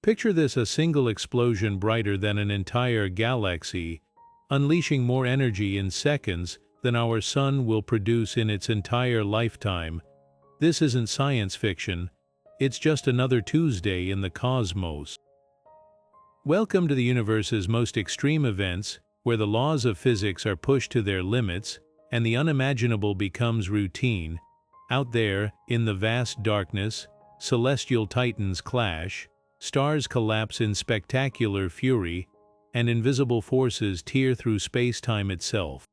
Picture this: a single explosion brighter than an entire galaxy, unleashing more energy in seconds than our sun will produce in its entire lifetime. This isn't science fiction, it's just another Tuesday in the cosmos. Welcome to the universe's most extreme events, where the laws of physics are pushed to their limits and the unimaginable becomes routine. Out there, in the vast darkness, celestial titans clash, stars collapse in spectacular fury, and invisible forces tear through space-time itself.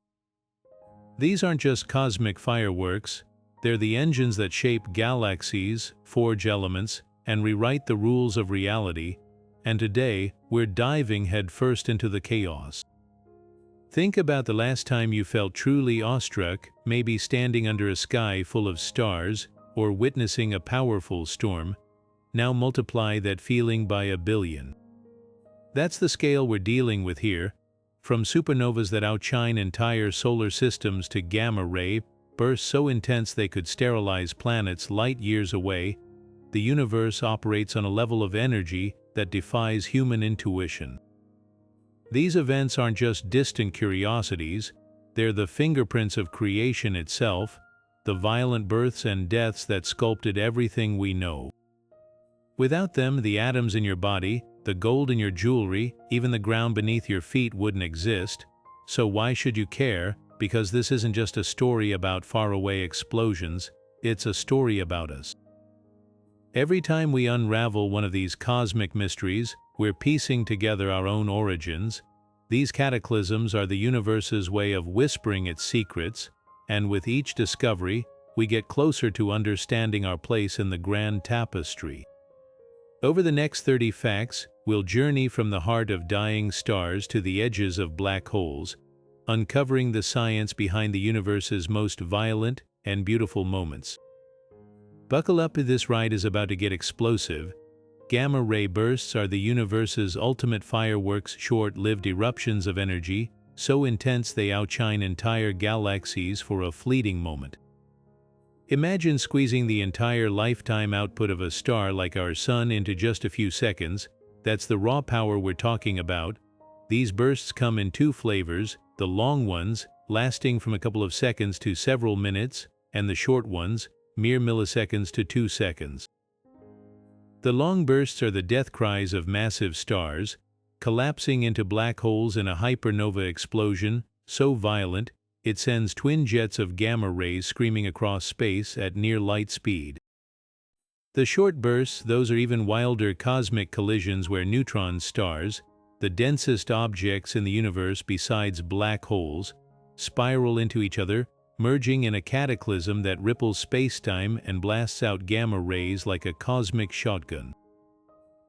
These aren't just cosmic fireworks, they're the engines that shape galaxies, forge elements, and rewrite the rules of reality, and today, we're diving headfirst into the chaos. Think about the last time you felt truly awestruck, maybe standing under a sky full of stars, or witnessing a powerful storm. Now multiply that feeling by a billion. That's the scale we're dealing with here. From supernovas that outshine entire solar systems to gamma-ray bursts so intense they could sterilize planets light years away, the universe operates on a level of energy that defies human intuition. These events aren't just distant curiosities, they're the fingerprints of creation itself, the violent births and deaths that sculpted everything we know. Without them, the atoms in your body, the gold in your jewelry, even the ground beneath your feet wouldn't exist. So why should you care? Because this isn't just a story about faraway explosions, it's a story about us. Every time we unravel one of these cosmic mysteries, we're piecing together our own origins. These cataclysms are the universe's way of whispering its secrets, and with each discovery, we get closer to understanding our place in the grand tapestry. Over the next 30 facts, we'll journey from the heart of dying stars to the edges of black holes, uncovering the science behind the universe's most violent and beautiful moments. Buckle up, this ride is about to get explosive. Gamma-ray bursts are the universe's ultimate fireworks, short-lived eruptions of energy, so intense they outshine entire galaxies for a fleeting moment. Imagine squeezing the entire lifetime output of a star like our sun into just a few seconds. That's the raw power we're talking about. These bursts come in two flavors: the long ones, lasting from a couple of seconds to several minutes, and the short ones, mere milliseconds to 2 seconds. The long bursts are the death cries of massive stars, collapsing into black holes in a hypernova explosion, so violent, it sends twin jets of gamma rays screaming across space at near light speed. The short bursts, those are even wilder cosmic collisions where neutron stars, the densest objects in the universe besides black holes, spiral into each other, merging in a cataclysm that ripples spacetime and blasts out gamma rays like a cosmic shotgun.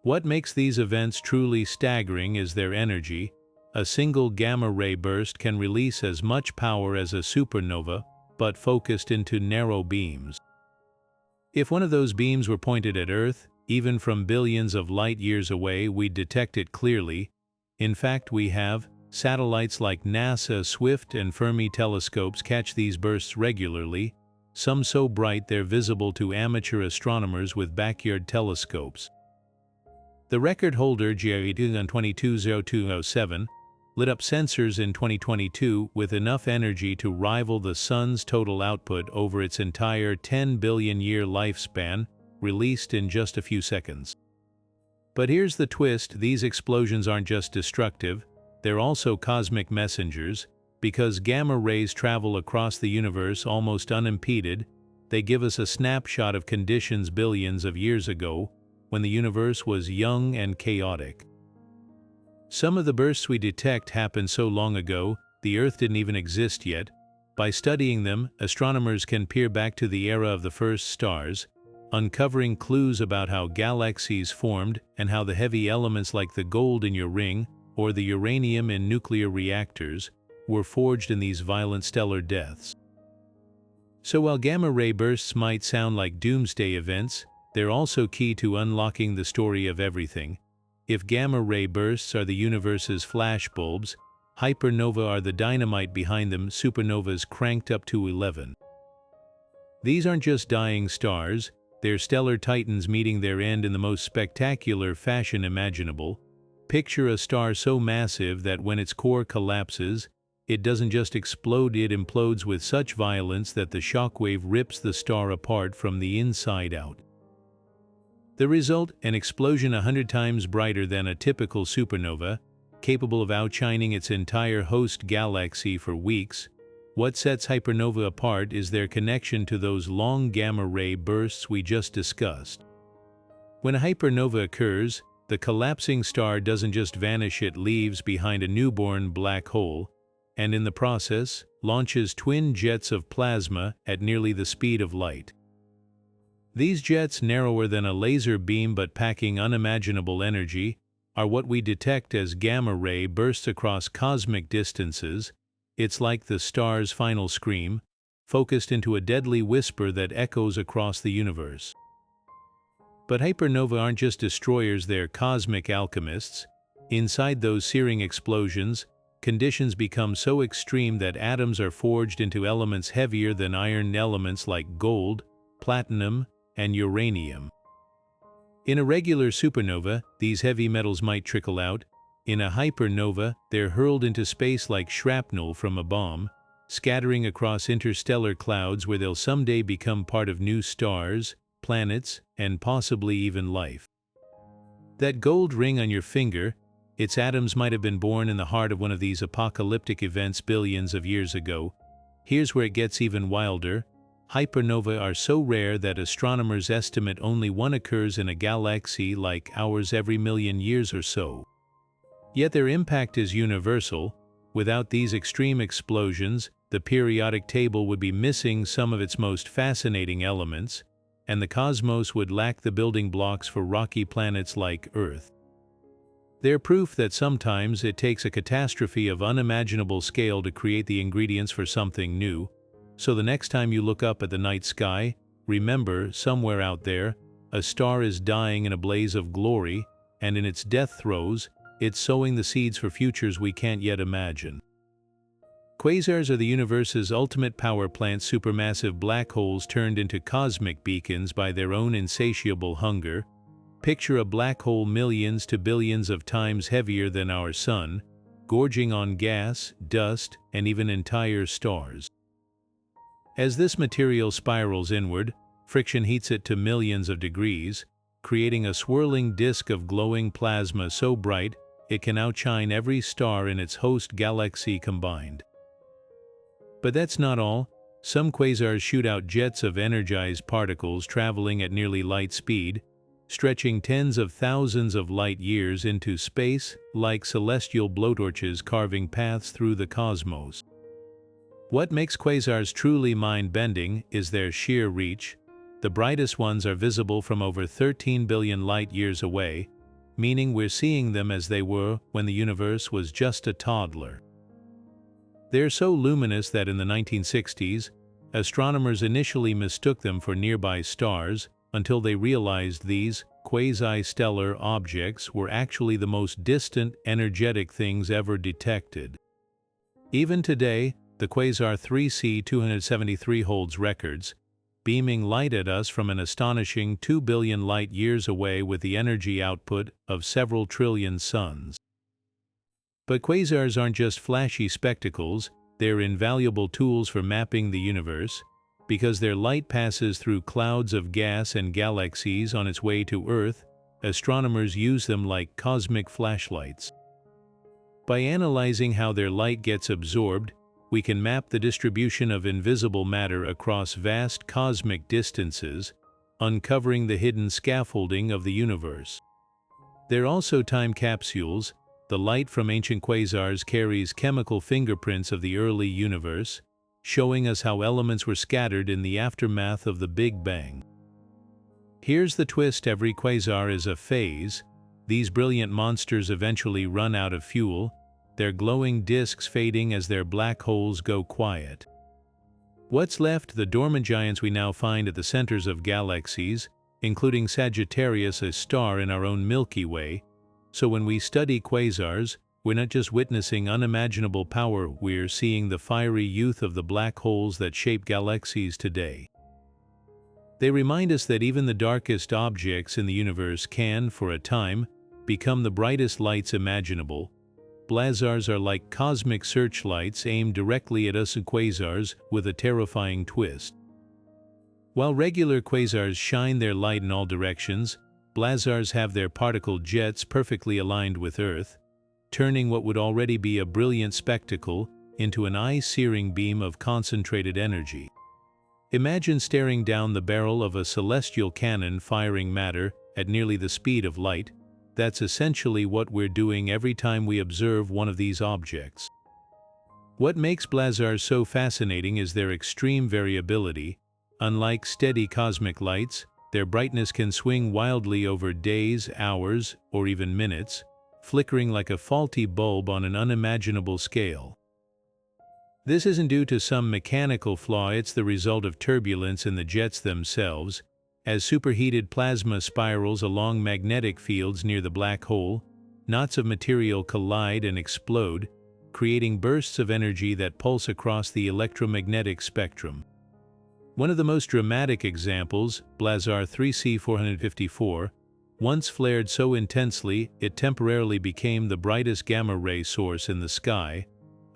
What makes these events truly staggering is their energy. A single gamma-ray burst can release as much power as a supernova, but focused into narrow beams. If one of those beams were pointed at Earth, even from billions of light-years away, we'd detect it clearly. In fact, we have satellites like NASA Swift and Fermi telescopes catch these bursts regularly, some so bright they're visible to amateur astronomers with backyard telescopes. The record holder, GRE 220207, lit up sensors in 2022 with enough energy to rival the Sun's total output over its entire 10 billion-year lifespan, released in just a few seconds. But here's the twist: these explosions aren't just destructive, they're also cosmic messengers. Because gamma rays travel across the universe almost unimpeded, they give us a snapshot of conditions billions of years ago, when the universe was young and chaotic. Some of the bursts we detect happened so long ago, the Earth didn't even exist yet. By studying them, astronomers can peer back to the era of the first stars, uncovering clues about how galaxies formed and how the heavy elements like the gold in your ring or the uranium in nuclear reactors were forged in these violent stellar deaths. So while gamma-ray bursts might sound like doomsday events, they're also key to unlocking the story of everything. If gamma-ray bursts are the universe's flashbulbs, hypernova are the dynamite behind them, supernovas cranked up to 11. These aren't just dying stars, their stellar titans meeting their end in the most spectacular fashion imaginable. Picture a star so massive that when its core collapses, it doesn't just explode, it implodes with such violence that the shockwave rips the star apart from the inside out. The result, an explosion 100 times brighter than a typical supernova, capable of outshining its entire host galaxy for weeks. What sets hypernova apart is their connection to those long gamma-ray bursts we just discussed. When a hypernova occurs, the collapsing star doesn't just vanish, it leaves behind a newborn black hole, and in the process, launches twin jets of plasma at nearly the speed of light. These jets, narrower than a laser beam but packing unimaginable energy, are what we detect as gamma-ray bursts across cosmic distances. It's like the star's final scream, focused into a deadly whisper that echoes across the universe. But hypernovae aren't just destroyers, they're cosmic alchemists. Inside those searing explosions, conditions become so extreme that atoms are forged into elements heavier than iron, elements like gold, platinum, and uranium. In a regular supernova, these heavy metals might trickle out. In a hypernova, they're hurled into space like shrapnel from a bomb, scattering across interstellar clouds where they'll someday become part of new stars, planets, and possibly even life. That gold ring on your finger, its atoms might have been born in the heart of one of these apocalyptic events billions of years ago. Here's where it gets even wilder. Hypernovae are so rare that astronomers estimate only one occurs in a galaxy like ours every million years or so. Yet their impact is universal. Without these extreme explosions, the periodic table would be missing some of its most fascinating elements, and the cosmos would lack the building blocks for rocky planets like Earth. They're proof that sometimes it takes a catastrophe of unimaginable scale to create the ingredients for something new. So the next time you look up at the night sky, remember, somewhere out there, a star is dying in a blaze of glory, and in its death throes, it's sowing the seeds for futures we can't yet imagine. Quasars are the universe's ultimate power plant, supermassive black holes turned into cosmic beacons by their own insatiable hunger. Picture a black hole millions to billions of times heavier than our sun, gorging on gas, dust, and even entire stars. As this material spirals inward, friction heats it to millions of degrees, creating a swirling disk of glowing plasma so bright it can outshine every star in its host galaxy combined. But that's not all. Some quasars shoot out jets of energized particles traveling at nearly light speed, stretching tens of thousands of light years into space, like celestial blowtorches carving paths through the cosmos. What makes quasars truly mind-bending is their sheer reach. The brightest ones are visible from over 13 billion light-years away, meaning we're seeing them as they were when the universe was just a toddler. They're so luminous that in the 1960s, astronomers initially mistook them for nearby stars until they realized these quasi-stellar objects were actually the most distant, energetic things ever detected. Even today, the quasar 3C273 holds records, beaming light at us from an astonishing 2 billion light-years away with the energy output of several trillion suns. But quasars aren't just flashy spectacles, they're invaluable tools for mapping the universe, because their light passes through clouds of gas and galaxies on its way to Earth. Astronomers use them like cosmic flashlights. By analyzing how their light gets absorbed, we can map the distribution of invisible matter across vast cosmic distances, uncovering the hidden scaffolding of the universe. They're also time capsules. The light from ancient quasars carries chemical fingerprints of the early universe, showing us how elements were scattered in the aftermath of the Big Bang. Here's the twist: every quasar is a phase. These brilliant monsters eventually run out of fuel, their glowing disks fading as their black holes go quiet. What's left? The dormant giants we now find at the centers of galaxies, including Sagittarius, a star in our own Milky Way. So when we study quasars, we're not just witnessing unimaginable power, we're seeing the fiery youth of the black holes that shape galaxies today. They remind us that even the darkest objects in the universe can, for a time, become the brightest lights imaginable. Blazars are like cosmic searchlights aimed directly at us quasars with a terrifying twist. While regular quasars shine their light in all directions, blazars have their particle jets perfectly aligned with Earth, turning what would already be a brilliant spectacle into an eye-searing beam of concentrated energy. Imagine staring down the barrel of a celestial cannon firing matter at nearly the speed of light. That's essentially what we're doing every time we observe one of these objects. What makes blazars so fascinating is their extreme variability. Unlike steady cosmic lights, their brightness can swing wildly over days, hours, or even minutes, flickering like a faulty bulb on an unimaginable scale. This isn't due to some mechanical flaw, it's the result of turbulence in the jets themselves. As superheated plasma spirals along magnetic fields near the black hole, knots of material collide and explode, creating bursts of energy that pulse across the electromagnetic spectrum. One of the most dramatic examples, blazar 3C454, once flared so intensely it temporarily became the brightest gamma-ray source in the sky,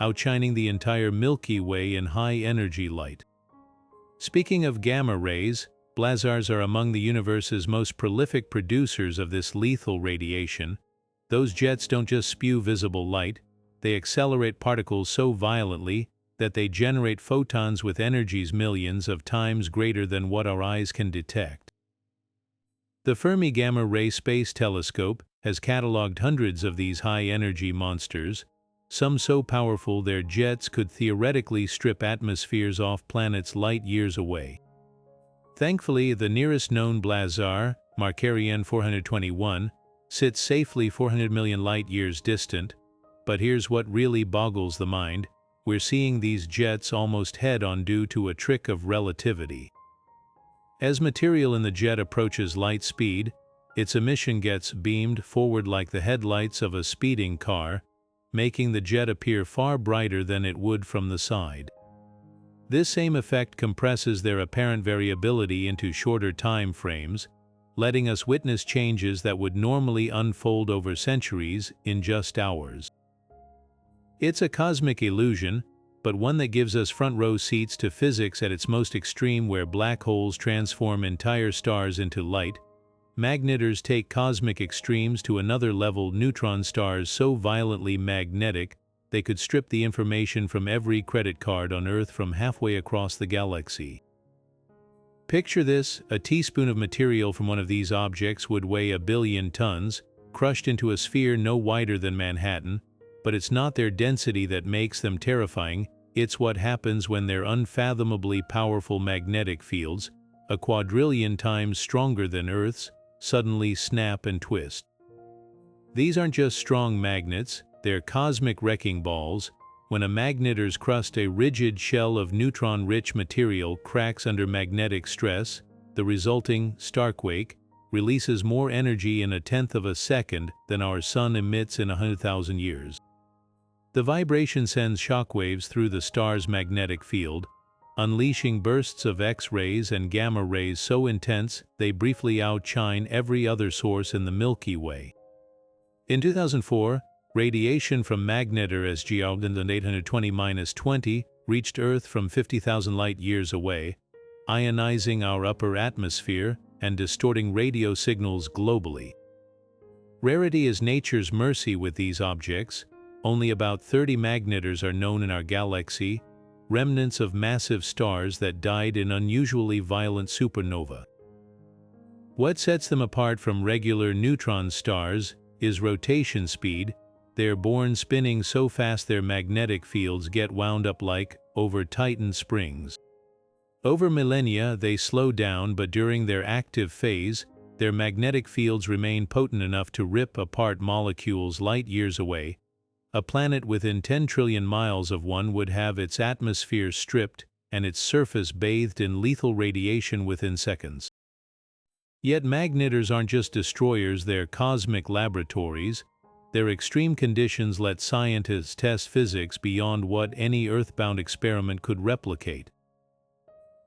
outshining the entire Milky Way in high-energy light. Speaking of gamma rays, blazars are among the universe's most prolific producers of this lethal radiation. Those jets don't just spew visible light, they accelerate particles so violently that they generate photons with energies millions of times greater than what our eyes can detect. The Fermi Gamma Ray Space Telescope has catalogued hundreds of these high-energy monsters, some so powerful their jets could theoretically strip atmospheres off planets light years away. Thankfully, the nearest known blazar, Markarian 421, sits safely 400 million light-years distant, but here's what really boggles the mind: we're seeing these jets almost head-on due to a trick of relativity. As material in the jet approaches light speed, its emission gets beamed forward like the headlights of a speeding car, making the jet appear far brighter than it would from the side. This same effect compresses their apparent variability into shorter time frames, letting us witness changes that would normally unfold over centuries in just hours. It's a cosmic illusion, but one that gives us front-row seats to physics at its most extreme, where black holes transform entire stars into light. Magnetars take cosmic extremes to another level, neutron stars so violently magnetic they could strip the information from every credit card on Earth from halfway across the galaxy. Picture this: a teaspoon of material from one of these objects would weigh 1 billion tons, crushed into a sphere no wider than Manhattan, but it's not their density that makes them terrifying, it's what happens when their unfathomably powerful magnetic fields, a quadrillion times stronger than Earth's, suddenly snap and twist. These aren't just strong magnets, they're cosmic wrecking balls. When a magnetar's crust, a rigid shell of neutron-rich material, cracks under magnetic stress, the resulting starquake releases more energy in 1/10 of a second than our sun emits in 100,000 years. The vibration sends shockwaves through the star's magnetic field, unleashing bursts of X-rays and gamma rays so intense they briefly outshine every other source in the Milky Way. In 2004, radiation from Magnetar SGR 820-20 reached Earth from 50,000 light-years away, ionizing our upper atmosphere and distorting radio signals globally. Rarity is nature's mercy with these objects. Only about 30 magnetars are known in our galaxy, remnants of massive stars that died in unusually violent supernova. What sets them apart from regular neutron stars is rotation speed. They're born spinning so fast their magnetic fields get wound up like over-tightened springs. Over millennia they slow down, but during their active phase, their magnetic fields remain potent enough to rip apart molecules light years away. A planet within 10 trillion miles of one would have its atmosphere stripped and its surface bathed in lethal radiation within seconds. Yet magnetars aren't just destroyers, they're cosmic laboratories. Their extreme conditions let scientists test physics beyond what any earthbound experiment could replicate.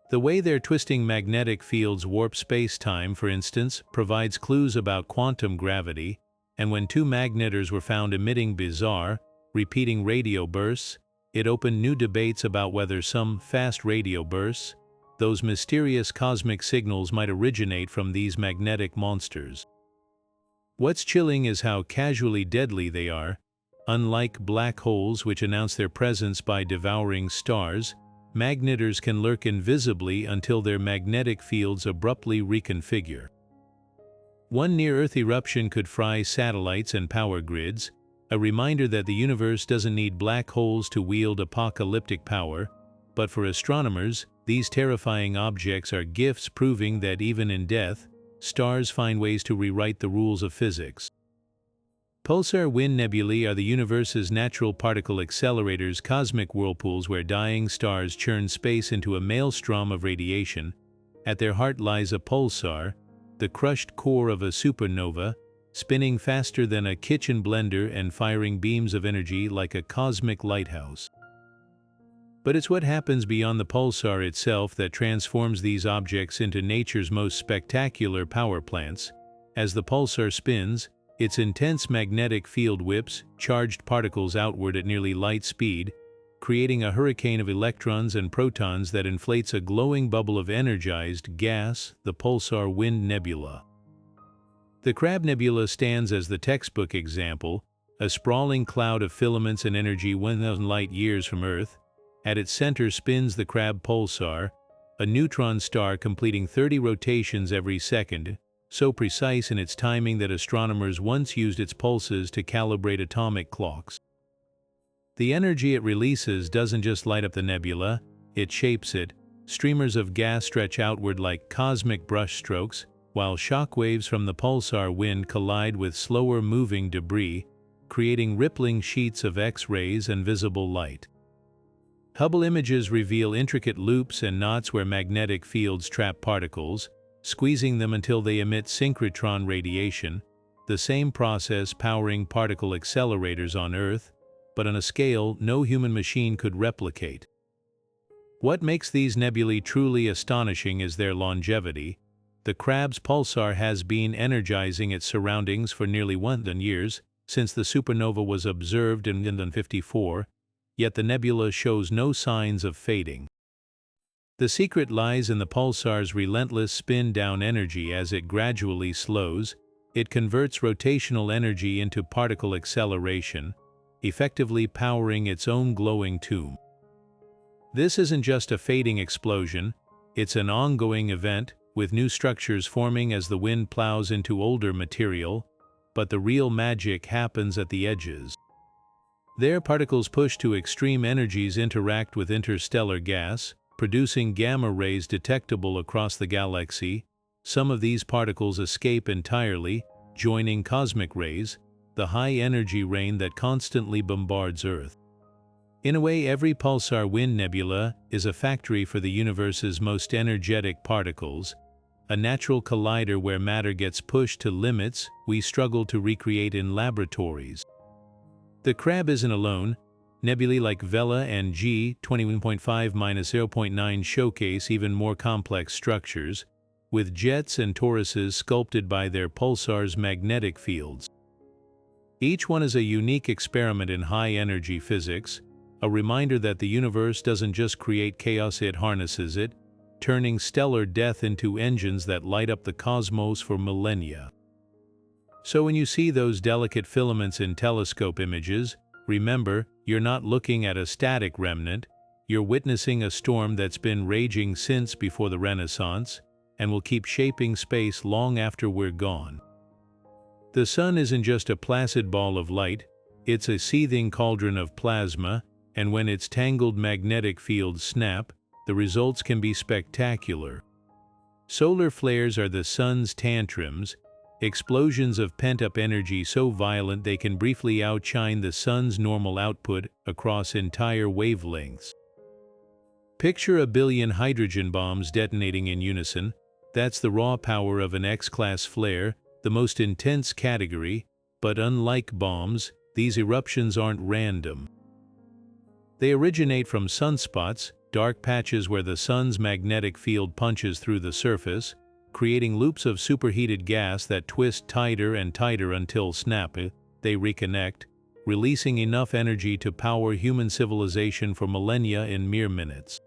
The way their twisting magnetic fields warp space-time, for instance, provides clues about quantum gravity, and when two magnetars were found emitting bizarre, repeating radio bursts, it opened new debates about whether some fast radio bursts, those mysterious cosmic signals, might originate from these magnetic monsters. What's chilling is how casually deadly they are. Unlike black holes, which announce their presence by devouring stars, magnetars can lurk invisibly until their magnetic fields abruptly reconfigure. One near-Earth eruption could fry satellites and power grids, a reminder that the universe doesn't need black holes to wield apocalyptic power, but for astronomers, these terrifying objects are gifts, proving that even in death, stars find ways to rewrite the rules of physics. Pulsar wind nebulae are the universe's natural particle accelerators, cosmic whirlpools where dying stars churn space into a maelstrom of radiation. At their heart lies a pulsar, the crushed core of a supernova, spinning faster than a kitchen blender and firing beams of energy like a cosmic lighthouse. But it's what happens beyond the pulsar itself that transforms these objects into nature's most spectacular power plants. As the pulsar spins, its intense magnetic field whips charged particles outward at nearly light speed, creating a hurricane of electrons and protons that inflates a glowing bubble of energized gas, the pulsar wind nebula. The Crab Nebula stands as the textbook example, a sprawling cloud of filaments and energy 1,000 light-years from Earth. At its center spins the Crab pulsar, a neutron star completing 30 rotations every second, so precise in its timing that astronomers once used its pulses to calibrate atomic clocks. The energy it releases doesn't just light up the nebula, it shapes it. Streamers of gas stretch outward like cosmic brushstrokes, while shock waves from the pulsar wind collide with slower-moving debris, creating rippling sheets of X-rays and visible light. Hubble images reveal intricate loops and knots where magnetic fields trap particles, squeezing them until they emit synchrotron radiation, the same process powering particle accelerators on Earth, but on a scale no human machine could replicate. What makes these nebulae truly astonishing is their longevity. The Crab's pulsar has been energizing its surroundings for nearly 1,000 years, since the supernova was observed in 1954, yet the nebula shows no signs of fading. The secret lies in the pulsar's relentless spin-down energy. As it gradually slows, it converts rotational energy into particle acceleration, effectively powering its own glowing tomb. This isn't just a fading explosion, it's an ongoing event, with new structures forming as the wind plows into older material, but the real magic happens at the edges. There, particles pushed to extreme energies interact with interstellar gas, producing gamma rays detectable across the galaxy. Some of these particles escape entirely, joining cosmic rays, the high-energy rain that constantly bombards Earth. In a way, every pulsar wind nebula is a factory for the universe's most energetic particles, a natural collider where matter gets pushed to limits we struggle to recreate in laboratories. The Crab isn't alone. Nebulae like Vela and G21.5-0.9 showcase even more complex structures, with jets and toruses sculpted by their pulsar's magnetic fields. Each one is a unique experiment in high-energy physics, a reminder that the universe doesn't just create chaos, it harnesses it, turning stellar death into engines that light up the cosmos for millennia. So when you see those delicate filaments in telescope images, remember, you're not looking at a static remnant, you're witnessing a storm that's been raging since before the Renaissance, and will keep shaping space long after we're gone. The sun isn't just a placid ball of light, it's a seething cauldron of plasma, and when its tangled magnetic fields snap, the results can be spectacular. Solar flares are the sun's tantrums, explosions of pent-up energy so violent they can briefly outshine the sun's normal output across entire wavelengths. Picture a billion hydrogen bombs detonating in unison. That's the raw power of an X-class flare, the most intense category, but unlike bombs, these eruptions aren't random. They originate from sunspots, dark patches where the sun's magnetic field punches through the surface, creating loops of superheated gas that twist tighter and tighter until they reconnect, releasing enough energy to power human civilization for millennia in mere minutes.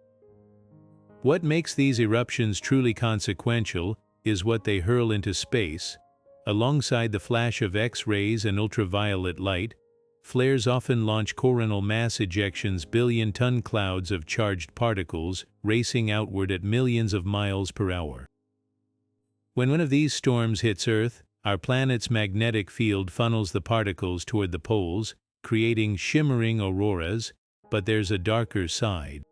What makes these eruptions truly consequential is what they hurl into space. Alongside the flash of X-rays and ultraviolet light, flares often launch coronal mass ejections, billion-ton clouds of charged particles racing outward at millions of miles per hour. When one of these storms hits Earth, our planet's magnetic field funnels the particles toward the poles, creating shimmering auroras, but there's a darker side.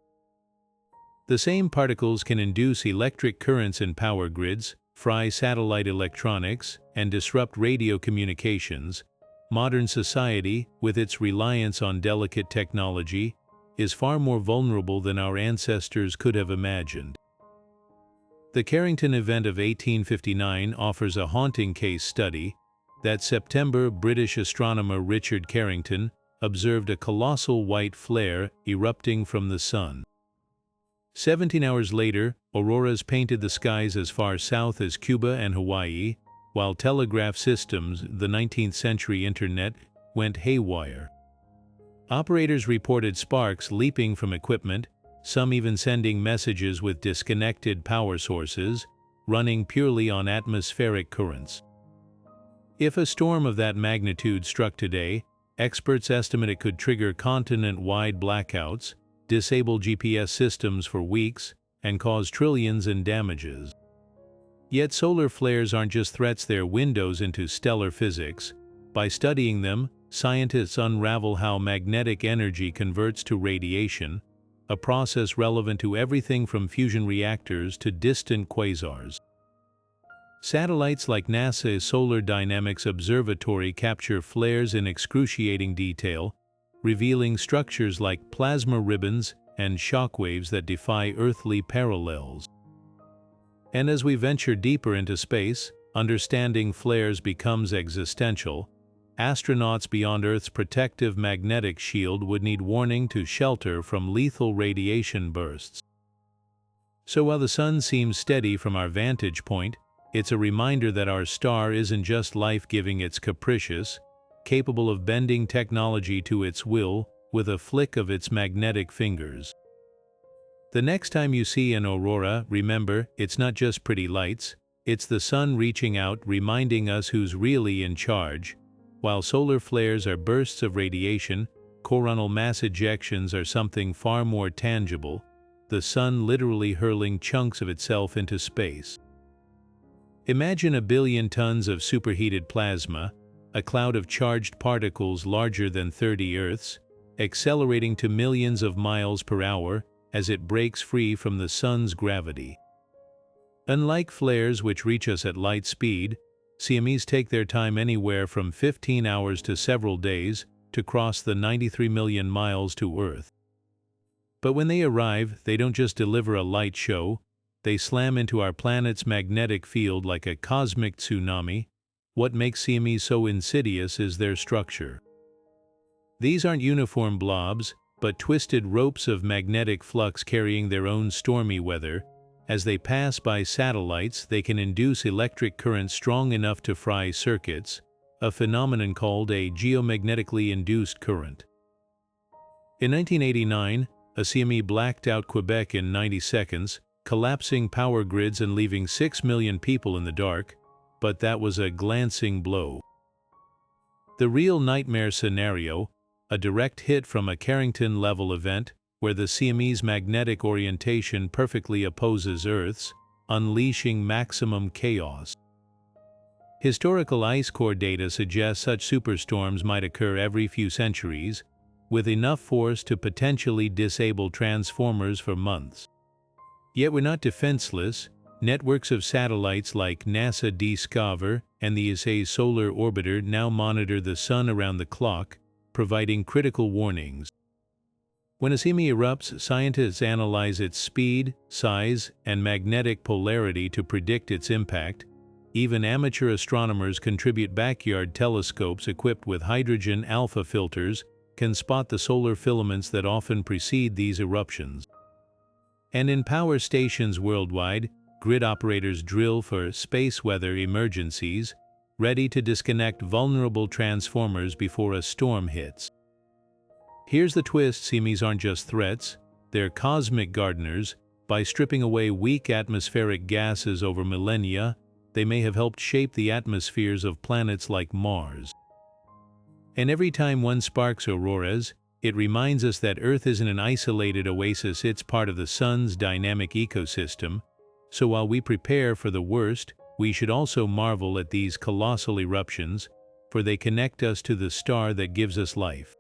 The same particles can induce electric currents in power grids, fry satellite electronics, and disrupt radio communications. Modern society, with its reliance on delicate technology, is far more vulnerable than our ancestors could have imagined. The Carrington event of 1859 offers a haunting case study. That September, British astronomer Richard Carrington observed a colossal white flare erupting from the sun. 17 hours later, auroras painted the skies as far south as Cuba and Hawaii, while telegraph systems, the 19th century internet, went haywire. Operators reported sparks leaping from equipment, some even sending messages with disconnected power sources, running purely on atmospheric currents. If a storm of that magnitude struck today, experts estimate it could trigger continent-wide blackouts, disable GPS systems for weeks, and cause trillions in damages. Yet solar flares aren't just threats, they're windows into stellar physics. By studying them, scientists unravel how magnetic energy converts to radiation, a process relevant to everything from fusion reactors to distant quasars. Satellites like NASA's Solar Dynamics Observatory capture flares in excruciating detail, revealing structures like plasma ribbons and shockwaves that defy earthly parallels. And as we venture deeper into space, understanding flares becomes existential. Astronauts beyond Earth's protective magnetic shield would need warning to shelter from lethal radiation bursts. So while the sun seems steady from our vantage point, it's a reminder that our star isn't just life-giving, it's capricious, capable of bending technology to its will with a flick of its magnetic fingers. The next time you see an aurora, remember, it's not just pretty lights, it's the sun reaching out, reminding us who's really in charge. While solar flares are bursts of radiation, coronal mass ejections are something far more tangible, the sun literally hurling chunks of itself into space. Imagine 1 billion tons of superheated plasma, a cloud of charged particles larger than 30 Earths, accelerating to millions of miles per hour as it breaks free from the sun's gravity. Unlike flares which reach us at light speed, CMEs take their time, anywhere from 15 hours to several days, to cross the 93 million miles to Earth. But when they arrive, they don't just deliver a light show, they slam into our planet's magnetic field like a cosmic tsunami. What makes CMEs so insidious is their structure. These aren't uniform blobs, but twisted ropes of magnetic flux carrying their own stormy weather. As they pass by satellites, they can induce electric currents strong enough to fry circuits, a phenomenon called a geomagnetically induced current. In 1989, a CME blacked out Quebec in 90 seconds, collapsing power grids and leaving 6 million people in the dark, but that was a glancing blow. The real nightmare scenario, a direct hit from a Carrington-level event, where the CME's magnetic orientation perfectly opposes Earth's, unleashing maximum chaos. Historical ice core data suggests such superstorms might occur every few centuries, with enough force to potentially disable transformers for months. Yet we're not defenseless. Networks of satellites like NASA Discover and the ESA Solar Orbiter now monitor the sun around the clock, providing critical warnings. When a CME erupts, scientists analyze its speed, size, and magnetic polarity to predict its impact. Even amateur astronomers contribute. Backyard telescopes equipped with hydrogen alpha filters can spot the solar filaments that often precede these eruptions. And in power stations worldwide, grid operators drill for space weather emergencies, ready to disconnect vulnerable transformers before a storm hits. Here's the twist: CMEs aren't just threats, they're cosmic gardeners. By stripping away weak atmospheric gases over millennia, they may have helped shape the atmospheres of planets like Mars. And every time one sparks auroras, it reminds us that Earth isn't an isolated oasis, it's part of the Sun's dynamic ecosystem. So while we prepare for the worst, we should also marvel at these colossal eruptions, for they connect us to the star that gives us life.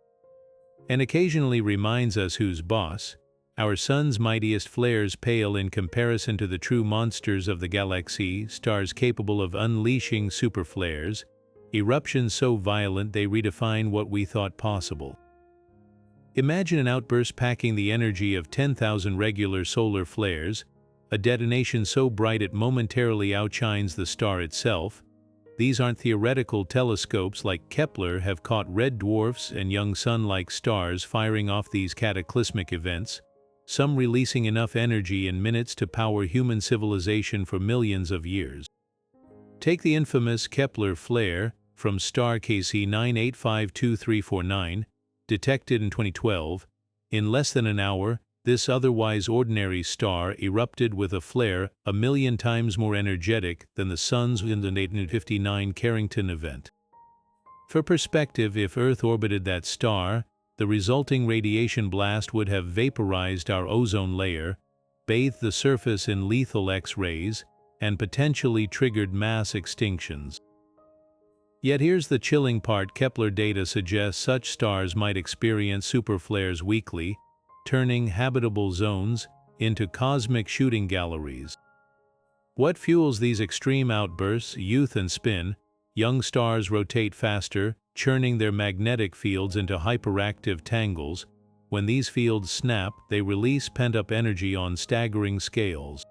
And occasionally reminds us who's boss. Our Sun's mightiest flares pale in comparison to the true monsters of the galaxy, stars capable of unleashing superflares, eruptions so violent they redefine what we thought possible. Imagine an outburst packing the energy of 10,000 regular solar flares, a detonation so bright it momentarily outshines the star itself. These aren't theoretical. Telescopes like Kepler have caught red dwarfs and young sun-like stars firing off these cataclysmic events, some releasing enough energy in minutes to power human civilization for millions of years. Take the infamous Kepler flare from star KC 9852349, detected in 2012. In less than an hour, this otherwise ordinary star erupted with a flare 1,000,000 times more energetic than the Sun's in the 1859 Carrington event. For perspective, if Earth orbited that star, the resulting radiation blast would have vaporized our ozone layer, bathed the surface in lethal X-rays, and potentially triggered mass extinctions. Yet here's the chilling part: Kepler data suggests such stars might experience superflares weekly, turning habitable zones into cosmic shooting galleries. What fuels these extreme outbursts? Youth and spin. Young stars rotate faster, churning their magnetic fields into hyperactive tangles. When these fields snap, they release pent-up energy on staggering scales.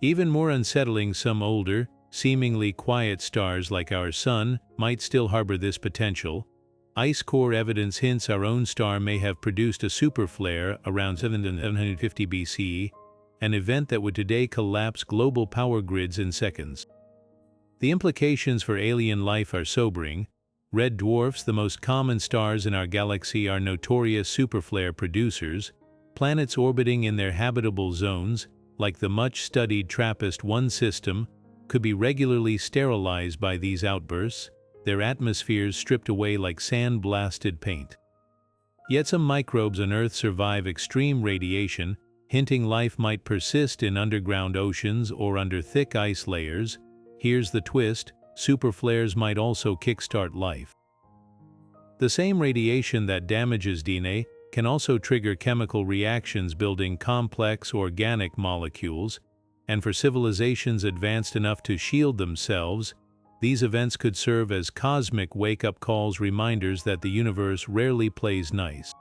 Even more unsettling, some older, seemingly quiet stars like our Sun might still harbor this potential. Ice core evidence hints our own star may have produced a superflare around 750 BCE, an event that would today collapse global power grids in seconds. The implications for alien life are sobering. Red dwarfs, the most common stars in our galaxy, are notorious superflare producers. Planets orbiting in their habitable zones, like the much-studied TRAPPIST-1 system, could be regularly sterilized by these outbursts, their atmospheres stripped away like sand-blasted paint. Yet some microbes on Earth survive extreme radiation, hinting life might persist in underground oceans or under thick ice layers. Here's the twist: superflares might also kickstart life. The same radiation that damages DNA can also trigger chemical reactions, building complex organic molecules, and for civilizations advanced enough to shield themselves, these events could serve as cosmic wake-up calls, reminders that the universe rarely plays nice.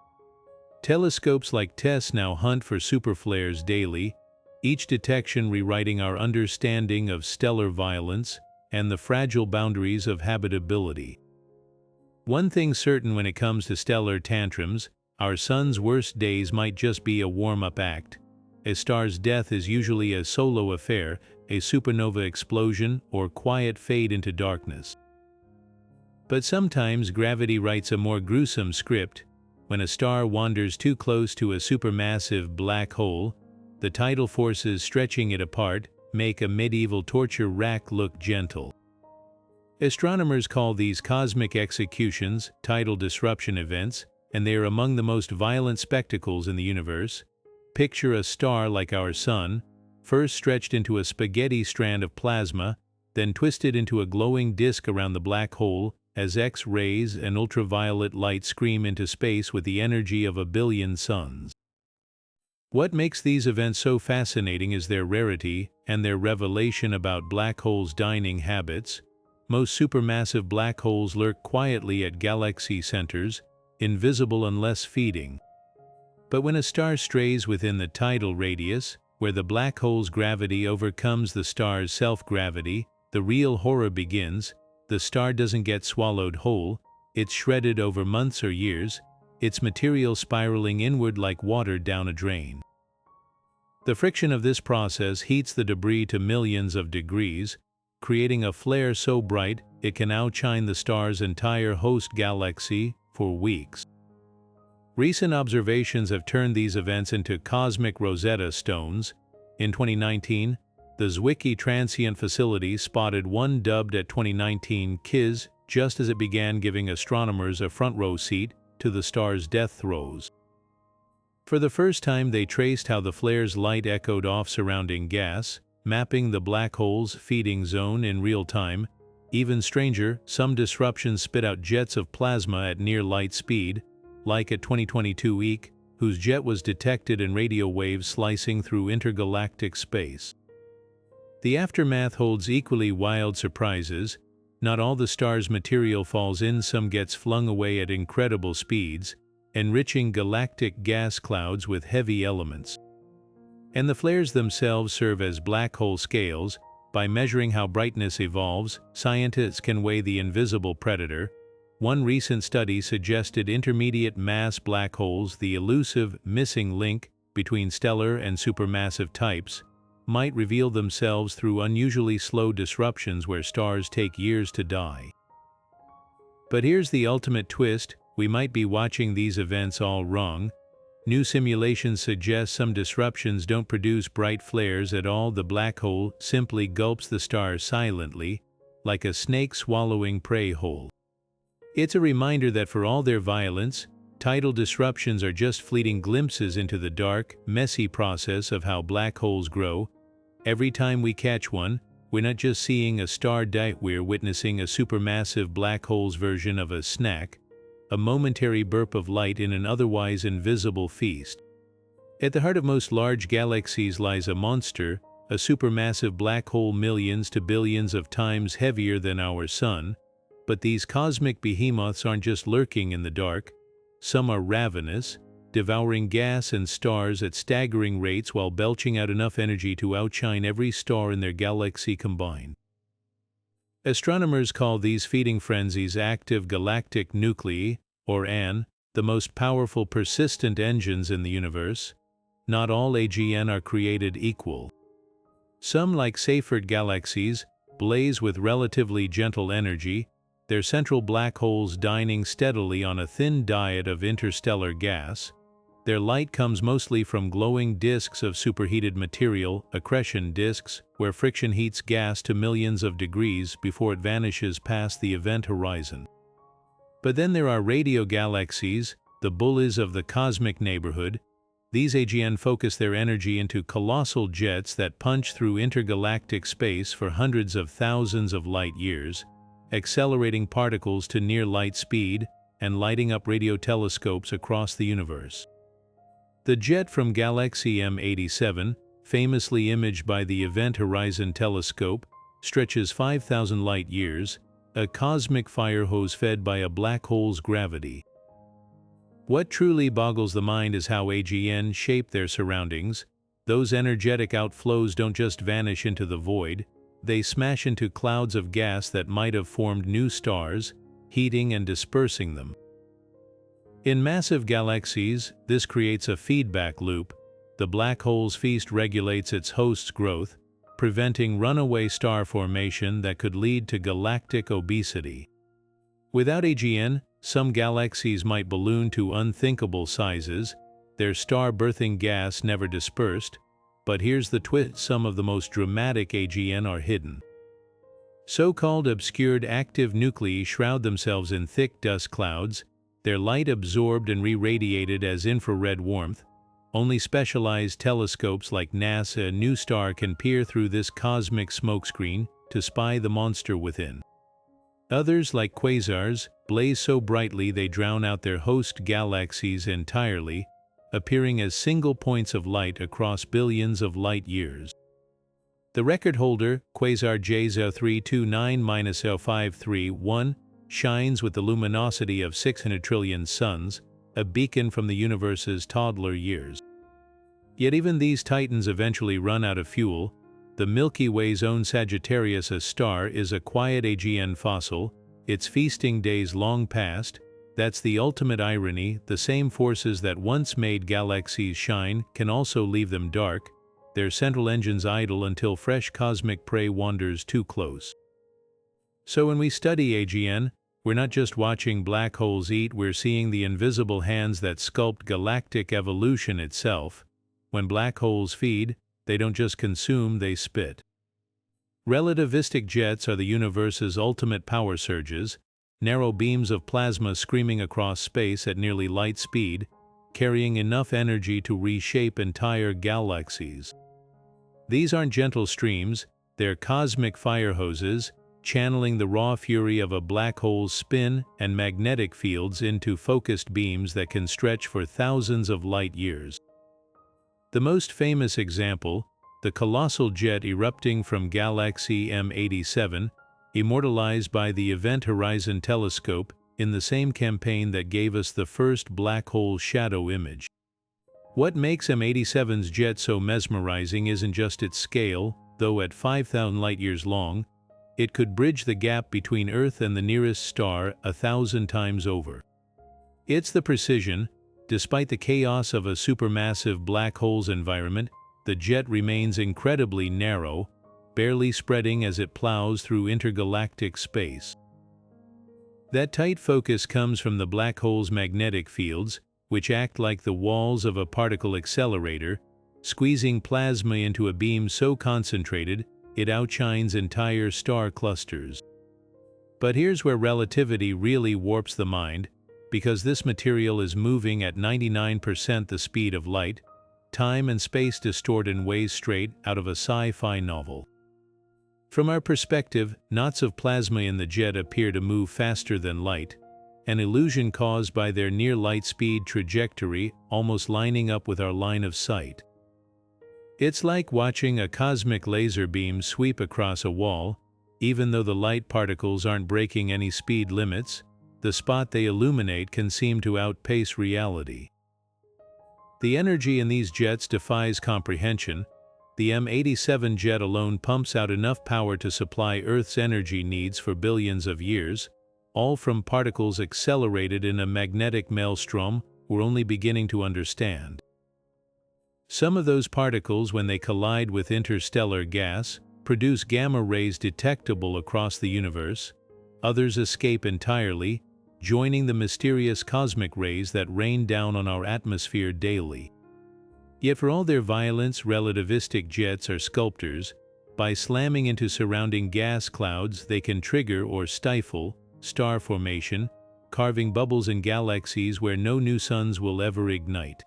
Telescopes like TESS now hunt for superflares daily, each detection rewriting our understanding of stellar violence and the fragile boundaries of habitability. One thing certain when it comes to stellar tantrums: our Sun's worst days might just be a warm-up act. A star's death is usually a solo affair, a supernova explosion, or quiet fade into darkness. But sometimes gravity writes a more gruesome script. When a star wanders too close to a supermassive black hole, the tidal forces stretching it apart make a medieval torture rack look gentle. Astronomers call these cosmic executions tidal disruption events, and they are among the most violent spectacles in the universe. Picture a star like our Sun, first stretched into a spaghetti strand of plasma, then twisted into a glowing disk around the black hole, as X-rays and ultraviolet light scream into space with the energy of 1 billion suns. What makes these events so fascinating is their rarity and their revelation about black holes' dining habits. Most supermassive black holes lurk quietly at galaxy centers, invisible unless feeding. But when a star strays within the tidal radius, where the black hole's gravity overcomes the star's self-gravity, the real horror begins. The star doesn't get swallowed whole, it's shredded over months or years, its material spiraling inward like water down a drain. The friction of this process heats the debris to millions of degrees, creating a flare so bright it can outshine the star's entire host galaxy for weeks. Recent observations have turned these events into cosmic Rosetta Stones. In 2019, the Zwicky Transient Facility spotted one dubbed at 2019 KIZ just as it began giving astronomers a front-row seat to the star's death throes. For the first time, they traced how the flare's light echoed off surrounding gas, mapping the black hole's feeding zone in real time. Even stranger, some disruptions spit out jets of plasma at near light speed, like at 2022 EEC, whose jet was detected in radio waves slicing through intergalactic space. The aftermath holds equally wild surprises. Not all the star's material falls in, some gets flung away at incredible speeds, enriching galactic gas clouds with heavy elements. And the flares themselves serve as black hole scales. By measuring how brightness evolves, scientists can weigh the invisible predator. One recent study suggested intermediate mass black holes, the elusive missing link between stellar and supermassive types, might reveal themselves through unusually slow disruptions where stars take years to die. But here's the ultimate twist: we might be watching these events all wrong. New simulations suggest some disruptions don't produce bright flares at all. The black hole simply gulps the star silently, like a snake swallowing prey whole. It's a reminder that for all their violence, tidal disruptions are just fleeting glimpses into the dark, messy process of how black holes grow. Every time we catch one, we're not just seeing a star die, we're witnessing a supermassive black hole's version of a snack, a momentary burp of light in an otherwise invisible feast. At the heart of most large galaxies lies a monster, a supermassive black hole millions to billions of times heavier than our Sun. But these cosmic behemoths aren't just lurking in the dark. Some are ravenous, devouring gas and stars at staggering rates while belching out enough energy to outshine every star in their galaxy combined. Astronomers call these feeding frenzies active galactic nuclei, or AN, the most powerful persistent engines in the universe. Not all AGN are created equal. Some, like Seyfert galaxies, blaze with relatively gentle energy, their central black holes dining steadily on a thin diet of interstellar gas. Their light comes mostly from glowing disks of superheated material, accretion disks, where friction heats gas to millions of degrees before it vanishes past the event horizon. But then there are radio galaxies, the bullies of the cosmic neighborhood. These AGN focus their energy into colossal jets that punch through intergalactic space for hundreds of thousands of light years, accelerating particles to near light speed and lighting up radio telescopes across the universe. The jet from Galaxy M87, famously imaged by the Event Horizon Telescope, stretches 5,000 light years, a cosmic fire hose fed by a black hole's gravity. What truly boggles the mind is how AGN shape their surroundings. Those energetic outflows don't just vanish into the void, they smash into clouds of gas that might have formed new stars, heating and dispersing them. In massive galaxies, this creates a feedback loop. The black hole's feast regulates its host's growth, preventing runaway star formation that could lead to galactic obesity. Without AGN, some galaxies might balloon to unthinkable sizes, their star-birthing gas never dispersed. But here's the twist: some of the most dramatic AGN are hidden. So-called obscured active nuclei shroud themselves in thick dust clouds, their light absorbed and re-radiated as infrared warmth. Only specialized telescopes like NASA and NuSTAR can peer through this cosmic smokescreen to spy the monster within. Others, like quasars, blaze so brightly they drown out their host galaxies entirely, appearing as single points of light across billions of light years. The record holder, quasar J0329-0531, shines with the luminosity of 600 trillion suns, a beacon from the universe's toddler years. Yet even these titans eventually run out of fuel. The Milky Way's own Sagittarius, a star, is a quiet AGN fossil, its feasting days long past. That's the ultimate irony: the same forces that once made galaxies shine can also leave them dark. their central engines idle until fresh cosmic prey wanders too close. So when we study AGN, we're not just watching black holes eat, we're seeing the invisible hands that sculpt galactic evolution itself. When black holes feed, they don't just consume, they spit. Relativistic jets are the universe's ultimate power surges, narrow beams of plasma screaming across space at nearly light speed, carrying enough energy to reshape entire galaxies. These aren't gentle streams, they're cosmic fire hoses, channeling the raw fury of a black hole's spin and magnetic fields into focused beams that can stretch for thousands of light years. The most famous example, the colossal jet erupting from galaxy M87, immortalized by the Event Horizon Telescope in the same campaign that gave us the first black hole shadow image. What makes M87's jet so mesmerizing isn't just its scale, though at 5,000 light-years long, it could bridge the gap between Earth and the nearest star 1,000 times over. It's the precision. Despite the chaos of a supermassive black hole's environment, the jet remains incredibly narrow, barely spreading as it plows through intergalactic space. That tight focus comes from the black hole's magnetic fields, which act like the walls of a particle accelerator, squeezing plasma into a beam so concentrated it outshines entire star clusters. But here's where relativity really warps the mind, because this material is moving at 99% the speed of light. Time and space distort in ways straight out of a sci-fi novel. From our perspective, knots of plasma in the jet appear to move faster than light, an illusion caused by their near-light speed trajectory almost lining up with our line of sight. It's like watching a cosmic laser beam sweep across a wall. Even though the light particles aren't breaking any speed limits, the spot they illuminate can seem to outpace reality. The energy in these jets defies comprehension. The M87 jet alone pumps out enough power to supply Earth's energy needs for billions of years, all from particles accelerated in a magnetic maelstrom we're only beginning to understand. Some of those particles, when they collide with interstellar gas, produce gamma rays detectable across the universe. Others escape entirely, joining the mysterious cosmic rays that rain down on our atmosphere daily. Yet for all their violence, relativistic jets are sculptors. By slamming into surrounding gas clouds, they can trigger or stifle star formation, carving bubbles in galaxies where no new suns will ever ignite.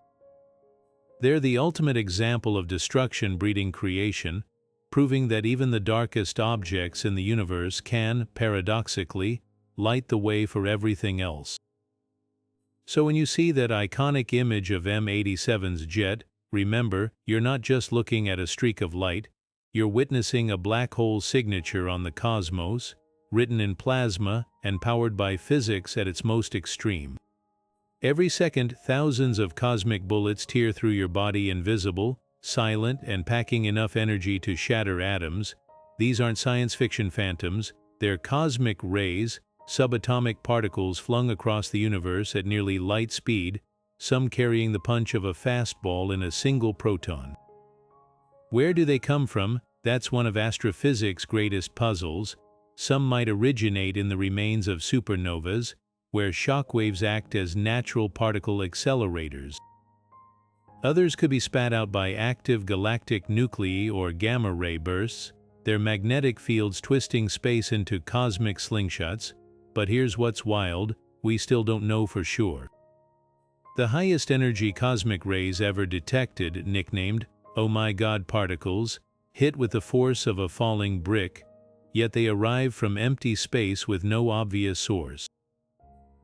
They're the ultimate example of destruction breeding creation, proving that even the darkest objects in the universe can, paradoxically, light the way for everything else. So when you see that iconic image of M87's jet, remember, you're not just looking at a streak of light, you're witnessing a black hole signature on the cosmos, written in plasma and powered by physics at its most extreme. Every second, thousands of cosmic bullets tear through your body, invisible, silent, and packing enough energy to shatter atoms. These aren't science fiction phantoms, they're cosmic rays, subatomic particles flung across the universe at nearly light speed, some carrying the punch of a fastball in a single proton. Where do they come from? That's one of astrophysics' greatest puzzles. Some might originate in the remains of supernovas, where shockwaves act as natural particle accelerators. Others could be spat out by active galactic nuclei or gamma-ray bursts, their magnetic fields twisting space into cosmic slingshots. But here's what's wild, we still don't know for sure. The highest energy cosmic rays ever detected, nicknamed "Oh my God" particles, hit with the force of a falling brick, yet they arrive from empty space with no obvious source.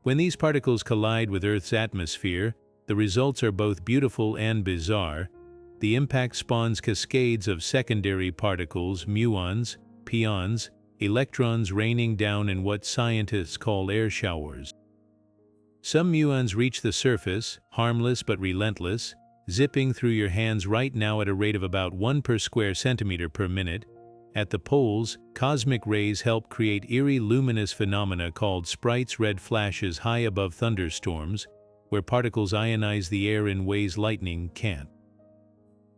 When these particles collide with Earth's atmosphere, the results are both beautiful and bizarre. The impact spawns cascades of secondary particles, muons, pions, electrons raining down in what scientists call air showers. Some muons reach the surface, harmless but relentless, zipping through your hands right now at a rate of about 1 per square centimeter per minute. At the poles, cosmic rays help create eerie luminous phenomena called sprites, red flashes high above thunderstorms, where particles ionize the air in ways lightning can't.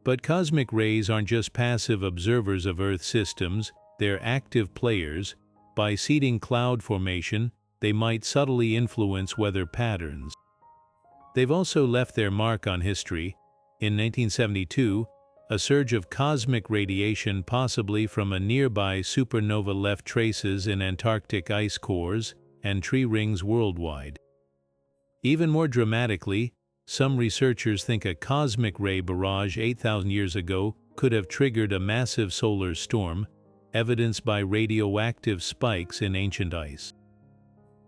But cosmic rays aren't just passive observers of Earth systems, they're active players. By seeding cloud formation, they might subtly influence weather patterns. They've also left their mark on history. In 1972, a surge of cosmic radiation, possibly from a nearby supernova, left traces in Antarctic ice cores and tree rings worldwide. Even more dramatically, some researchers think a cosmic ray barrage 8,000 years ago could have triggered a massive solar storm, evidenced by radioactive spikes in ancient ice.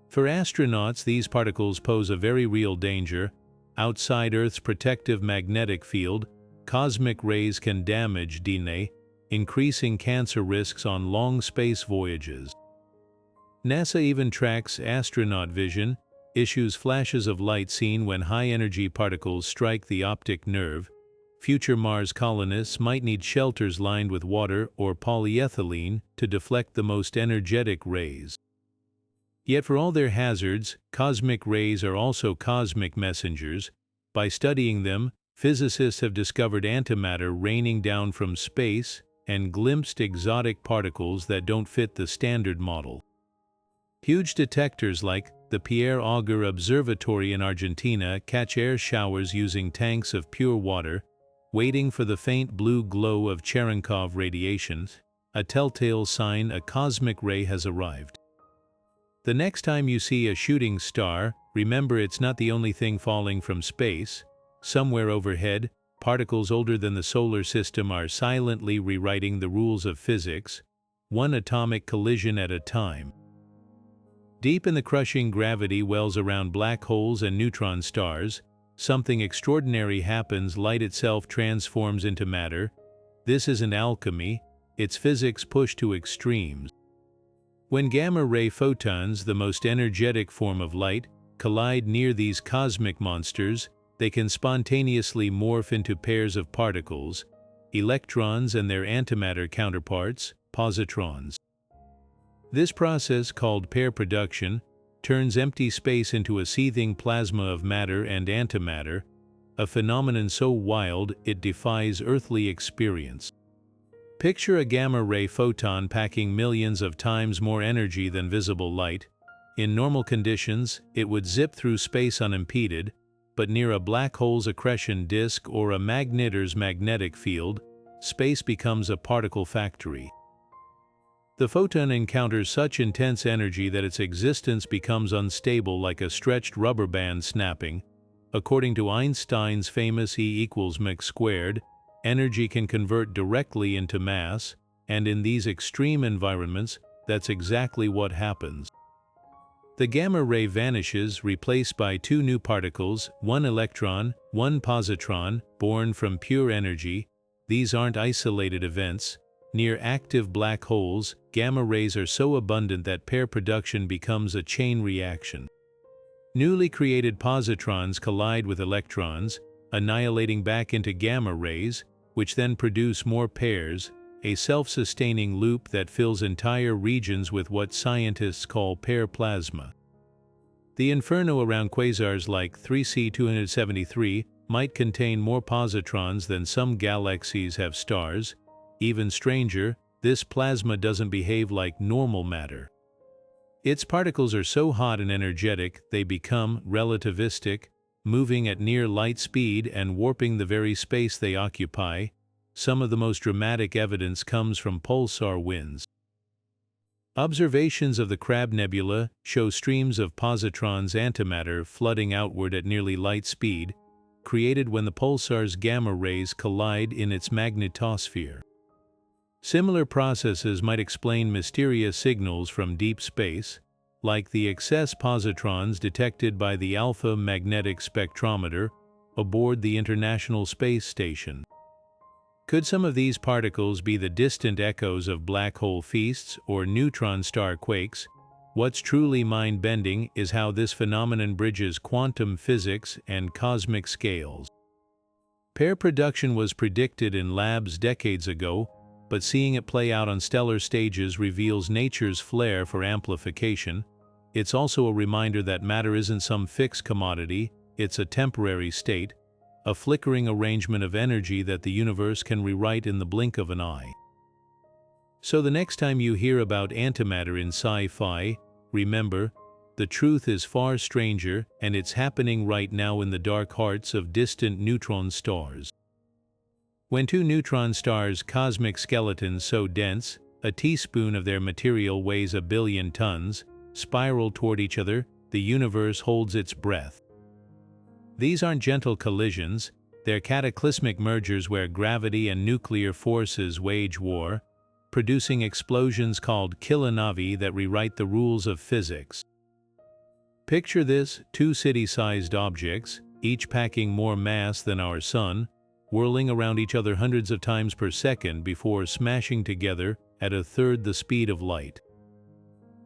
For astronauts, these particles pose a very real danger. Outside Earth's protective magnetic field, cosmic rays can damage DNA, increasing cancer risks on long space voyages. NASA even tracks astronaut vision, issues flashes of light seen when high-energy particles strike the optic nerve. Future Mars colonists might need shelters lined with water or polyethylene to deflect the most energetic rays. Yet for all their hazards, cosmic rays are also cosmic messengers. By studying them, physicists have discovered antimatter raining down from space and glimpsed exotic particles that don't fit the standard model. Huge detectors like the Pierre Auger Observatory in Argentina catch air showers using tanks of pure water, waiting for the faint blue glow of Cherenkov radiation, a telltale sign a cosmic ray has arrived. The next time you see a shooting star, remember it's not the only thing falling from space. Somewhere overhead, particles older than the solar system are silently rewriting the rules of physics, one atomic collision at a time. Deep in the crushing gravity wells around black holes and neutron stars, something extraordinary happens. Light itself transforms into matter. This isn't alchemy, it's physics pushed to extremes. When gamma-ray photons, the most energetic form of light, collide near these cosmic monsters, they can spontaneously morph into pairs of particles, electrons and their antimatter counterparts, positrons. This process, called pair production, turns empty space into a seething plasma of matter and antimatter, a phenomenon so wild it defies earthly experience. Picture a gamma-ray photon packing millions of times more energy than visible light. In normal conditions, it would zip through space unimpeded, but near a black hole's accretion disk or a magnetar's magnetic field, space becomes a particle factory. The photon encounters such intense energy that its existence becomes unstable, like a stretched rubber band snapping. According to Einstein's famous E=mc², energy can convert directly into mass, and in these extreme environments, that's exactly what happens. The gamma ray vanishes, replaced by two new particles, one electron, one positron, born from pure energy. These aren't isolated events. Near active black holes, gamma rays are so abundant that pair production becomes a chain reaction. Newly created positrons collide with electrons, annihilating back into gamma rays, which then produce more pairs, a self-sustaining loop that fills entire regions with what scientists call pair plasma. The inferno around quasars like 3C273 might contain more positrons than some galaxies have stars. Even stranger, this plasma doesn't behave like normal matter. Its particles are so hot and energetic they become relativistic, moving at near light speed and warping the very space they occupy. Some of the most dramatic evidence comes from pulsar winds. Observations of the Crab Nebula show streams of positrons antimatter flooding outward at nearly light speed, created when the pulsar's gamma rays collide in its magnetosphere. Similar processes might explain mysterious signals from deep space, like the excess positrons detected by the Alpha Magnetic Spectrometer aboard the International Space Station. Could some of these particles be the distant echoes of black hole feasts or neutron star quakes? What's truly mind-bending is how this phenomenon bridges quantum physics and cosmic scales. Pair production was predicted in labs decades ago, but seeing it play out on stellar stages reveals nature's flair for amplification. It's also a reminder that matter isn't some fixed commodity, it's a temporary state, a flickering arrangement of energy that the universe can rewrite in the blink of an eye. So the next time you hear about antimatter in sci-fi, remember, the truth is far stranger, and it's happening right now in the dark hearts of distant neutron stars. When two neutron stars' cosmic skeletons so dense, a teaspoon of their material weighs 1 billion tons, spiral toward each other, the universe holds its breath. These aren't gentle collisions, they're cataclysmic mergers where gravity and nuclear forces wage war, producing explosions called kilonovae that rewrite the rules of physics. Picture this: two city-sized objects, each packing more mass than our Sun, whirling around each other hundreds of times per second before smashing together at 1/3 the speed of light.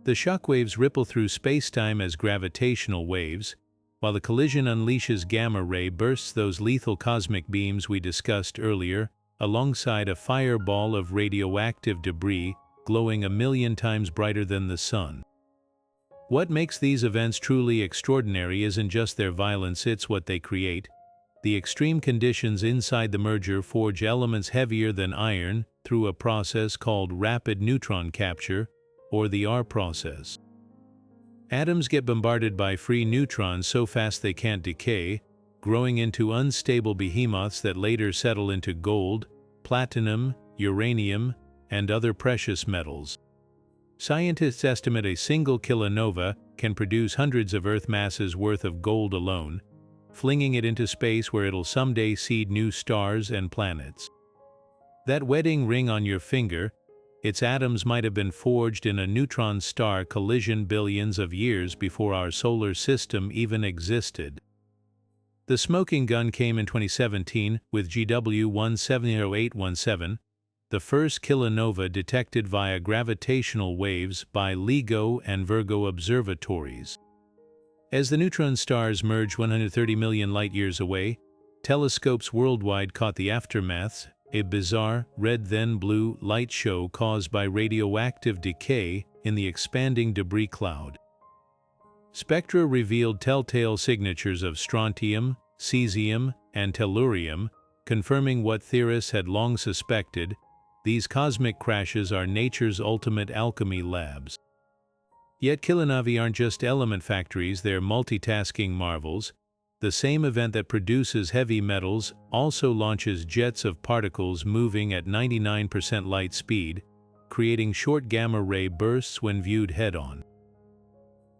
The shockwaves ripple through spacetime as gravitational waves, while the collision unleashes gamma-ray bursts, those lethal cosmic beams we discussed earlier, alongside a fireball of radioactive debris glowing 1,000,000 times brighter than the Sun. What makes these events truly extraordinary isn't just their violence, it's what they create. The extreme conditions inside the merger forge elements heavier than iron through a process called rapid neutron capture, or the R process. Atoms get bombarded by free neutrons so fast they can't decay, growing into unstable behemoths that later settle into gold, platinum, uranium, and other precious metals. Scientists estimate a single kilonova can produce hundreds of Earth masses worth of gold alone, flinging it into space where it'll someday seed new stars and planets. That wedding ring on your finger, its atoms might have been forged in a neutron star collision billions of years before our solar system even existed. The smoking gun came in 2017 with GW 170817, the first kilonova detected via gravitational waves by LIGO and Virgo observatories. As the neutron stars merged 130 million light-years away, telescopes worldwide caught the aftermaths, a bizarre, red-then-blue light show caused by radioactive decay in the expanding debris cloud. Spectra revealed telltale signatures of strontium, cesium, and tellurium, confirming what theorists had long suspected: these cosmic crashes are nature's ultimate alchemy labs. Yet kilonovae aren't just element factories, they're multitasking marvels. The same event that produces heavy metals also launches jets of particles moving at 99% light speed, creating short gamma-ray bursts when viewed head-on.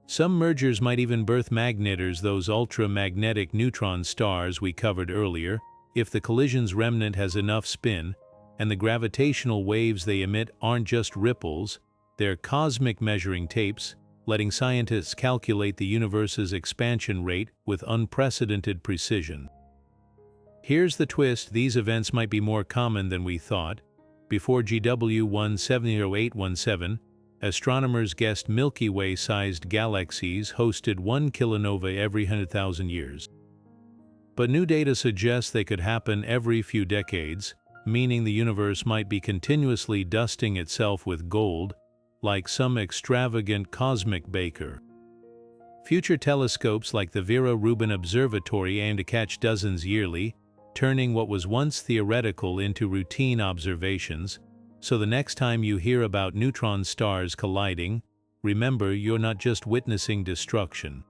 Some mergers might even birth magnetars, those ultra-magnetic neutron stars we covered earlier, if the collision's remnant has enough spin, and the gravitational waves they emit aren't just ripples, they're cosmic measuring tapes, letting scientists calculate the universe's expansion rate with unprecedented precision. Here's the twist: these events might be more common than we thought. Before GW 170817, astronomers guessed Milky Way-sized galaxies hosted 1 kilonova every 100,000 years. But new data suggests they could happen every few decades, meaning the universe might be continuously dusting itself with gold, like some extravagant cosmic baker. Future telescopes like the Vera Rubin Observatory aim to catch dozens yearly, turning what was once theoretical into routine observations, so the next time you hear about neutron stars colliding, remember you're not just witnessing destruction.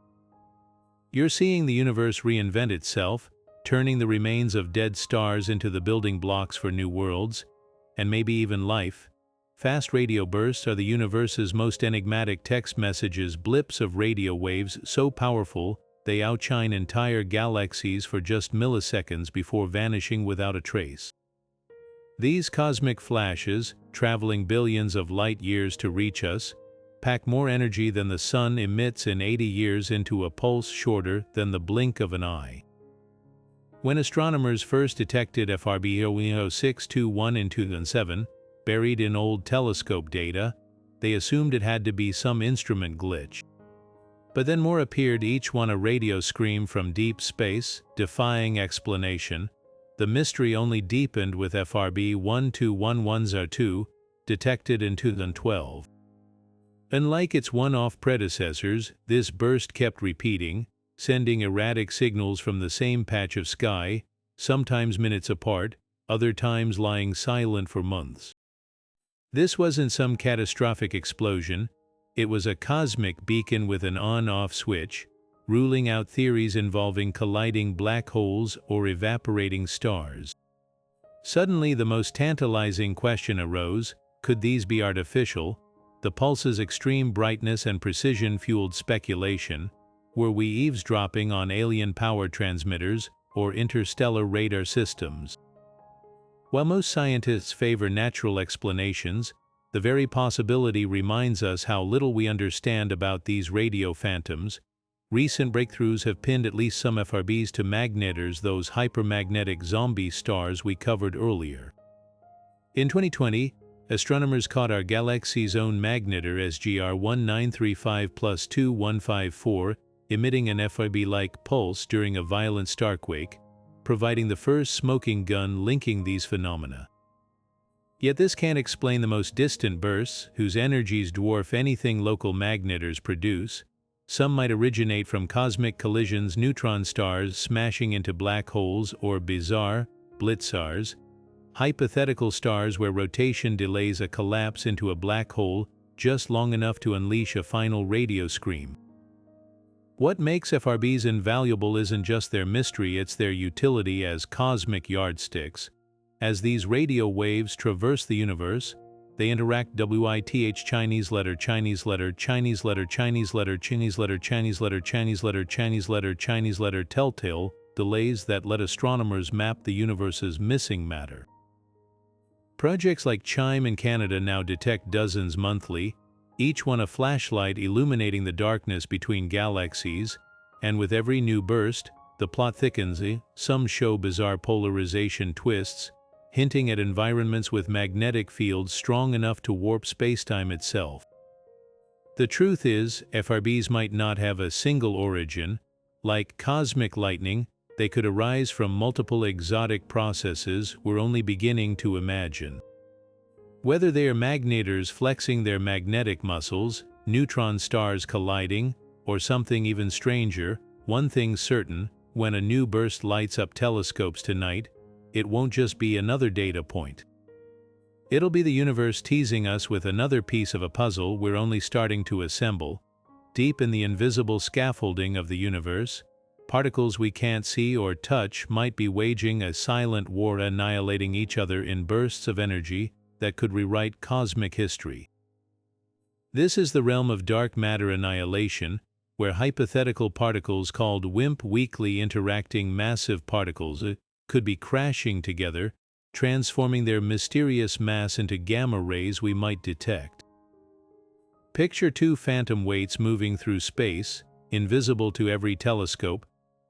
You're seeing the universe reinvent itself, turning the remains of dead stars into the building blocks for new worlds, and maybe even life. Fast radio bursts are the universe's most enigmatic text messages, blips of radio waves so powerful they outshine entire galaxies for just milliseconds before vanishing without a trace. These cosmic flashes, traveling billions of light-years to reach us, pack more energy than the Sun emits in 80 years into a pulse shorter than the blink of an eye. When astronomers first detected FRB 0621 in 2007, buried in old telescope data, they assumed it had to be some instrument glitch. But then more appeared, each one a radio scream from deep space, defying explanation. The mystery only deepened with FRB 121102, detected in 2012. Unlike its one-off predecessors, this burst kept repeating, sending erratic signals from the same patch of sky, sometimes minutes apart, other times lying silent for months. This wasn't some catastrophic explosion, it was a cosmic beacon with an on-off switch, ruling out theories involving colliding black holes or evaporating stars. Suddenly, the most tantalizing question arose: could these be artificial? The pulse's extreme brightness and precision fueled speculation. Were we eavesdropping on alien power transmitters or interstellar radar systems? While most scientists favor natural explanations, the very possibility reminds us how little we understand about these radio phantoms. Recent breakthroughs have pinned at least some FRBs to Magnetars, those hypermagnetic zombie stars we covered earlier. In 2020, astronomers caught our galaxy's own Magnetar SGR 1935+2154 emitting an FRB-like pulse during a violent starquake, providing the first smoking gun linking these phenomena. Yet this can't explain the most distant bursts, whose energies dwarf anything local magnetars produce. Some might originate from cosmic collisions, neutron stars smashing into black holes, or blazars, hypothetical stars where rotation delays a collapse into a black hole just long enough to unleash a final radio scream. What makes FRBs invaluable isn't just their mystery, it's their utility as cosmic yardsticks. As these radio waves traverse the universe, they interact with Chinese letter, Chinese letter, Chinese letter, Chinese letter, Chinese letter, Chinese letter, Chinese letter, Chinese letter, Chinese letter, telltale delays that let astronomers map the universe's missing matter. Projects like CHIME in Canada now detect dozens monthly, each one a flashlight illuminating the darkness between galaxies, and with every new burst, the plot thickens. Some show bizarre polarization twists, hinting at environments with magnetic fields strong enough to warp spacetime itself. The truth is, FRBs might not have a single origin. Like cosmic lightning, they could arise from multiple exotic processes we're only beginning to imagine. Whether they are magnetars flexing their magnetic muscles, neutron stars colliding, or something even stranger, one thing's certain: when a new burst lights up telescopes tonight, it won't just be another data point. It'll be the universe teasing us with another piece of a puzzle we're only starting to assemble. Deep in the invisible scaffolding of the universe, particles we can't see or touch might be waging a silent war, annihilating each other in bursts of energy that could rewrite cosmic history. This is the realm of dark matter annihilation, where hypothetical particles called WIMP, weakly interacting massive particles, could be crashing together, transforming their mysterious mass into gamma rays we might detect. Picture two phantom weights moving through space, invisible to every telescope,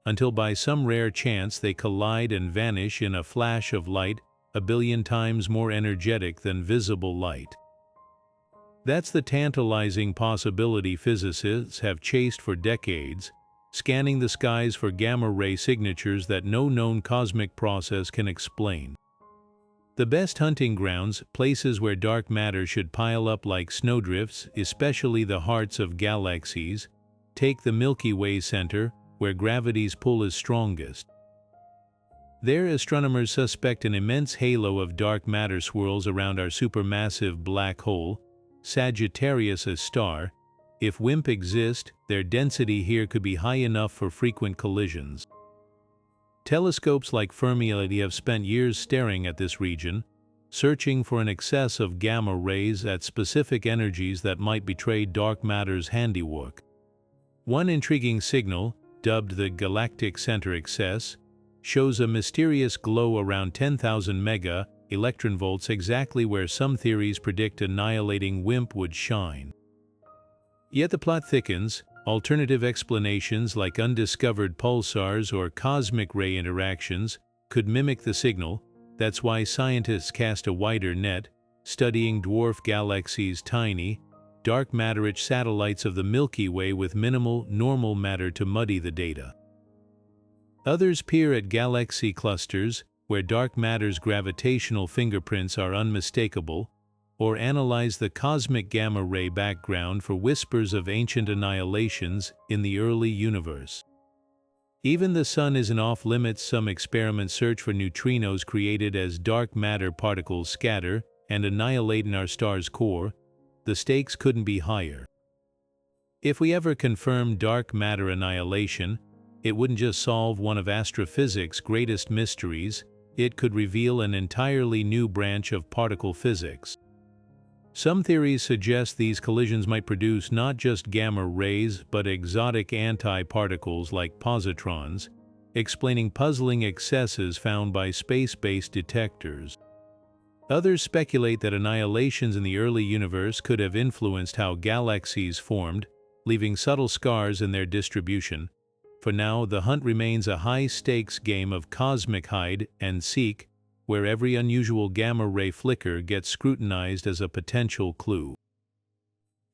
until by some rare chance they collide and vanish in a flash of light, a billion times more energetic than visible light. That's the tantalizing possibility physicists have chased for decades, scanning the skies for gamma-ray signatures that no known cosmic process can explain. The best hunting grounds, places where dark matter should pile up like snowdrifts, especially the hearts of galaxies, take the Milky Way center, where gravity's pull is strongest. There, astronomers suspect an immense halo of dark matter swirls around our supermassive black hole, Sagittarius a star. If WIMP exist, their density here could be high enough for frequent collisions. Telescopes like Fermi have spent years staring at this region, searching for an excess of gamma rays at specific energies that might betray dark matter's handiwork. One intriguing signal, dubbed the Galactic Center Excess, shows a mysterious glow around 10,000 electronvolts, exactly where some theories predict annihilating WIMP would shine. Yet the plot thickens. Alternative explanations like undiscovered pulsars or cosmic ray interactions could mimic the signal. That's why scientists cast a wider net, studying dwarf galaxies, tiny, dark matter-rich satellites of the Milky Way with minimal, normal matter to muddy the data. Others peer at galaxy clusters, where dark matter's gravitational fingerprints are unmistakable, or analyze the cosmic gamma-ray background for whispers of ancient annihilations in the early universe. Even the sun isn't off limits. Some experiments search for neutrinos created as dark matter particles scatter and annihilate in our star's core. The stakes couldn't be higher. If we ever confirm dark matter annihilation, it wouldn't just solve one of astrophysics' greatest mysteries, it could reveal an entirely new branch of particle physics. Some theories suggest these collisions might produce not just gamma rays but exotic antiparticles like positrons, explaining puzzling excesses found by space-based detectors. Others speculate that annihilations in the early universe could have influenced how galaxies formed, leaving subtle scars in their distribution. For now, the hunt remains a high-stakes game of cosmic hide and seek, where every unusual gamma-ray flicker gets scrutinized as a potential clue.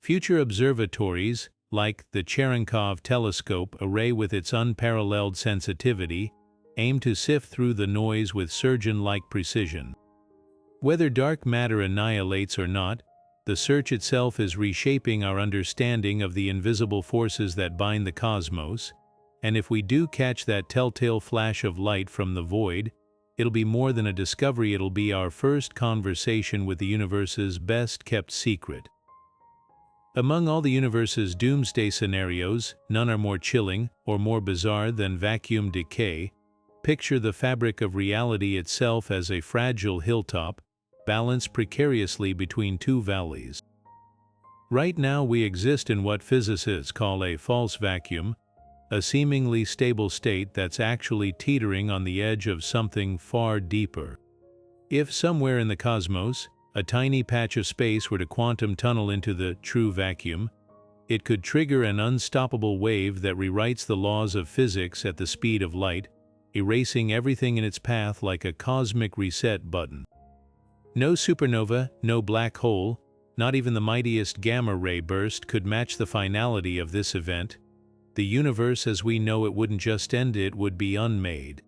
Future observatories, like the Cherenkov telescope array with its unparalleled sensitivity, aim to sift through the noise with surgeon-like precision. Whether dark matter annihilates or not, the search itself is reshaping our understanding of the invisible forces that bind the cosmos, and if we do catch that telltale flash of light from the void, it'll be more than a discovery, it'll be our first conversation with the universe's best-kept secret. Among all the universe's doomsday scenarios, none are more chilling or more bizarre than vacuum decay. Picture the fabric of reality itself as a fragile hilltop, balanced precariously between two valleys. Right now we exist in what physicists call a false vacuum, a seemingly stable state that's actually teetering on the edge of something far deeper. If somewhere in the cosmos, a tiny patch of space were to quantum tunnel into the true vacuum, it could trigger an unstoppable wave that rewrites the laws of physics at the speed of light, erasing everything in its path like a cosmic reset button. No supernova, no black hole, not even the mightiest gamma-ray burst could match the finality of this event. The universe as we know it wouldn't just end, it would be unmade.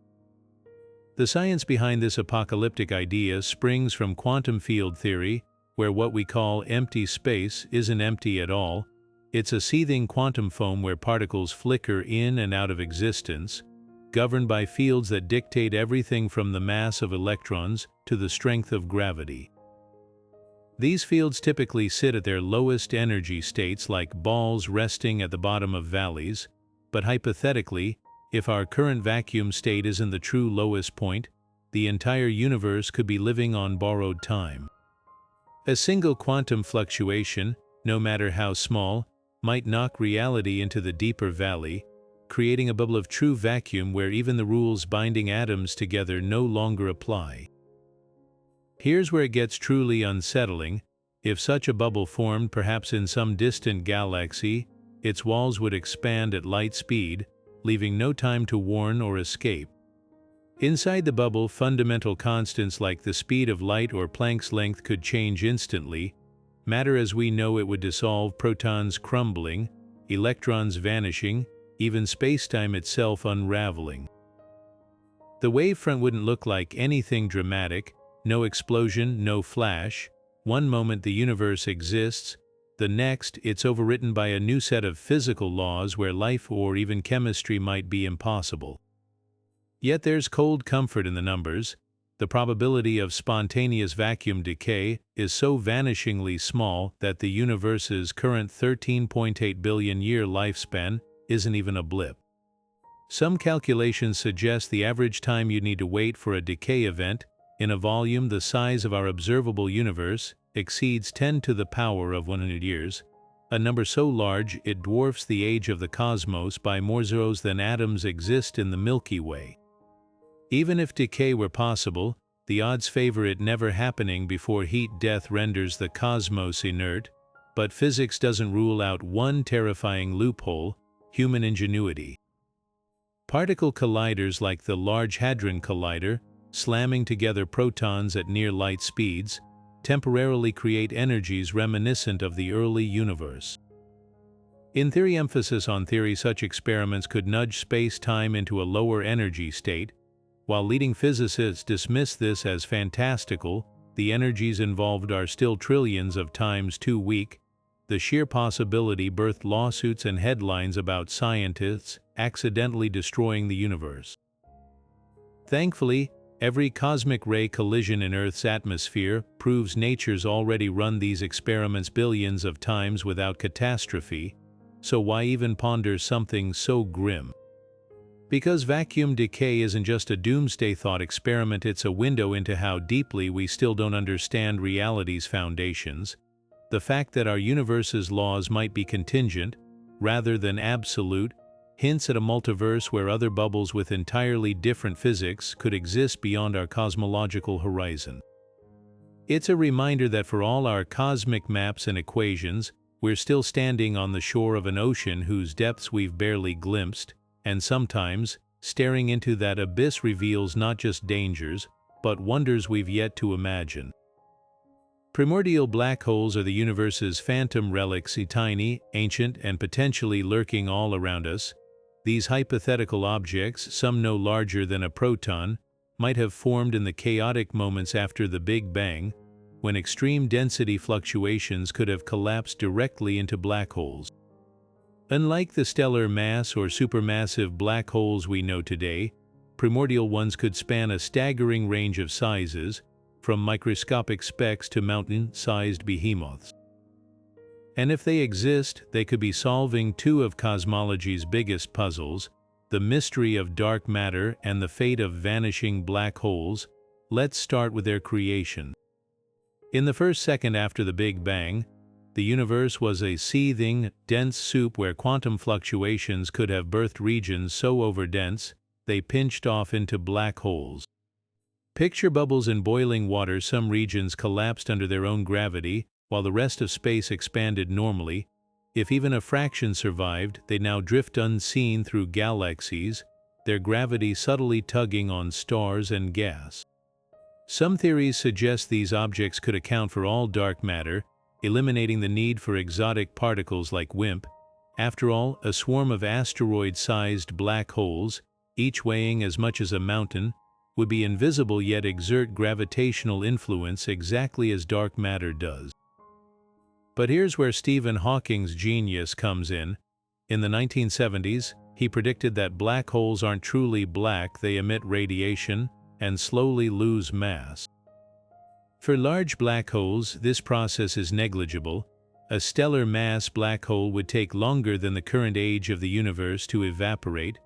The science behind this apocalyptic idea springs from quantum field theory, where what we call empty space isn't empty at all. It's a seething quantum foam where particles flicker in and out of existence, governed by fields that dictate everything from the mass of electrons to the strength of gravity. These fields typically sit at their lowest energy states like balls resting at the bottom of valleys, but hypothetically, if our current vacuum state isn't the true lowest point, the entire universe could be living on borrowed time. A single quantum fluctuation, no matter how small, might knock reality into the deeper valley, creating a bubble of true vacuum where even the rules binding atoms together no longer apply. Here's where it gets truly unsettling. If such a bubble formed perhaps in some distant galaxy, its walls would expand at light speed, leaving no time to warn or escape. Inside the bubble, fundamental constants like the speed of light or Planck's length could change instantly. Matter as we know it would dissolve, protons crumbling, electrons vanishing, even spacetime itself unraveling. The wavefront wouldn't look like anything dramatic, no explosion, no flash. One moment the universe exists, the next it's overwritten by a new set of physical laws where life or even chemistry might be impossible. Yet there's cold comfort in the numbers. The probability of spontaneous vacuum decay is so vanishingly small that the universe's current 13.8 billion year lifespan isn't even a blip. Some calculations suggest the average time you'd need to wait for a decay event in a volume the size of our observable universe exceeds 10 to the power of 100 years, a number so large it dwarfs the age of the cosmos by more zeros than atoms exist in the Milky Way. Even if decay were possible, the odds favor it never happening before heat death renders the cosmos inert, but physics doesn't rule out one terrifying loophole: human ingenuity. Particle colliders like the Large Hadron Collider, slamming together protons at near light speeds, temporarily create energies reminiscent of the early universe. In theory, emphasis on theory, such experiments could nudge space-time into a lower energy state. While leading physicists dismiss this as fantastical, the energies involved are still trillions of times too weak. The sheer possibility birthed lawsuits and headlines about scientists accidentally destroying the universe. Thankfully, every cosmic ray collision in Earth's atmosphere proves nature's already run these experiments billions of times without catastrophe, so why even ponder something so grim? Because vacuum decay isn't just a doomsday thought experiment, it's a window into how deeply we still don't understand reality's foundations. The fact that our universe's laws might be contingent, rather than absolute, hints at a multiverse where other bubbles with entirely different physics could exist beyond our cosmological horizon. It's a reminder that for all our cosmic maps and equations, we're still standing on the shore of an ocean whose depths we've barely glimpsed, and sometimes, staring into that abyss reveals not just dangers, but wonders we've yet to imagine. Primordial black holes are the universe's phantom relics, tiny, ancient, and potentially lurking all around us. These hypothetical objects, some no larger than a proton, might have formed in the chaotic moments after the Big Bang, when extreme density fluctuations could have collapsed directly into black holes. Unlike the stellar mass or supermassive black holes we know today, primordial ones could span a staggering range of sizes, from microscopic specks to mountain-sized behemoths. And if they exist, they could be solving two of cosmology's biggest puzzles, the mystery of dark matter and the fate of vanishing black holes. Let's start with their creation. In the first second after the Big Bang, the universe was a seething, dense soup where quantum fluctuations could have birthed regions so overdense they pinched off into black holes. Picture bubbles in boiling water. Some regions collapsed under their own gravity, while the rest of space expanded normally. If even a fraction survived, they now drift unseen through galaxies, their gravity subtly tugging on stars and gas. Some theories suggest these objects could account for all dark matter, eliminating the need for exotic particles like WIMP. After all, a swarm of asteroid-sized black holes, each weighing as much as a mountain, would be invisible yet exert gravitational influence exactly as dark matter does. But here's where Stephen Hawking's genius comes in. In the 1970s, he predicted that black holes aren't truly black, they emit radiation and slowly lose mass. For large black holes, this process is negligible. A stellar mass black hole would take longer than the current age of the universe to evaporate,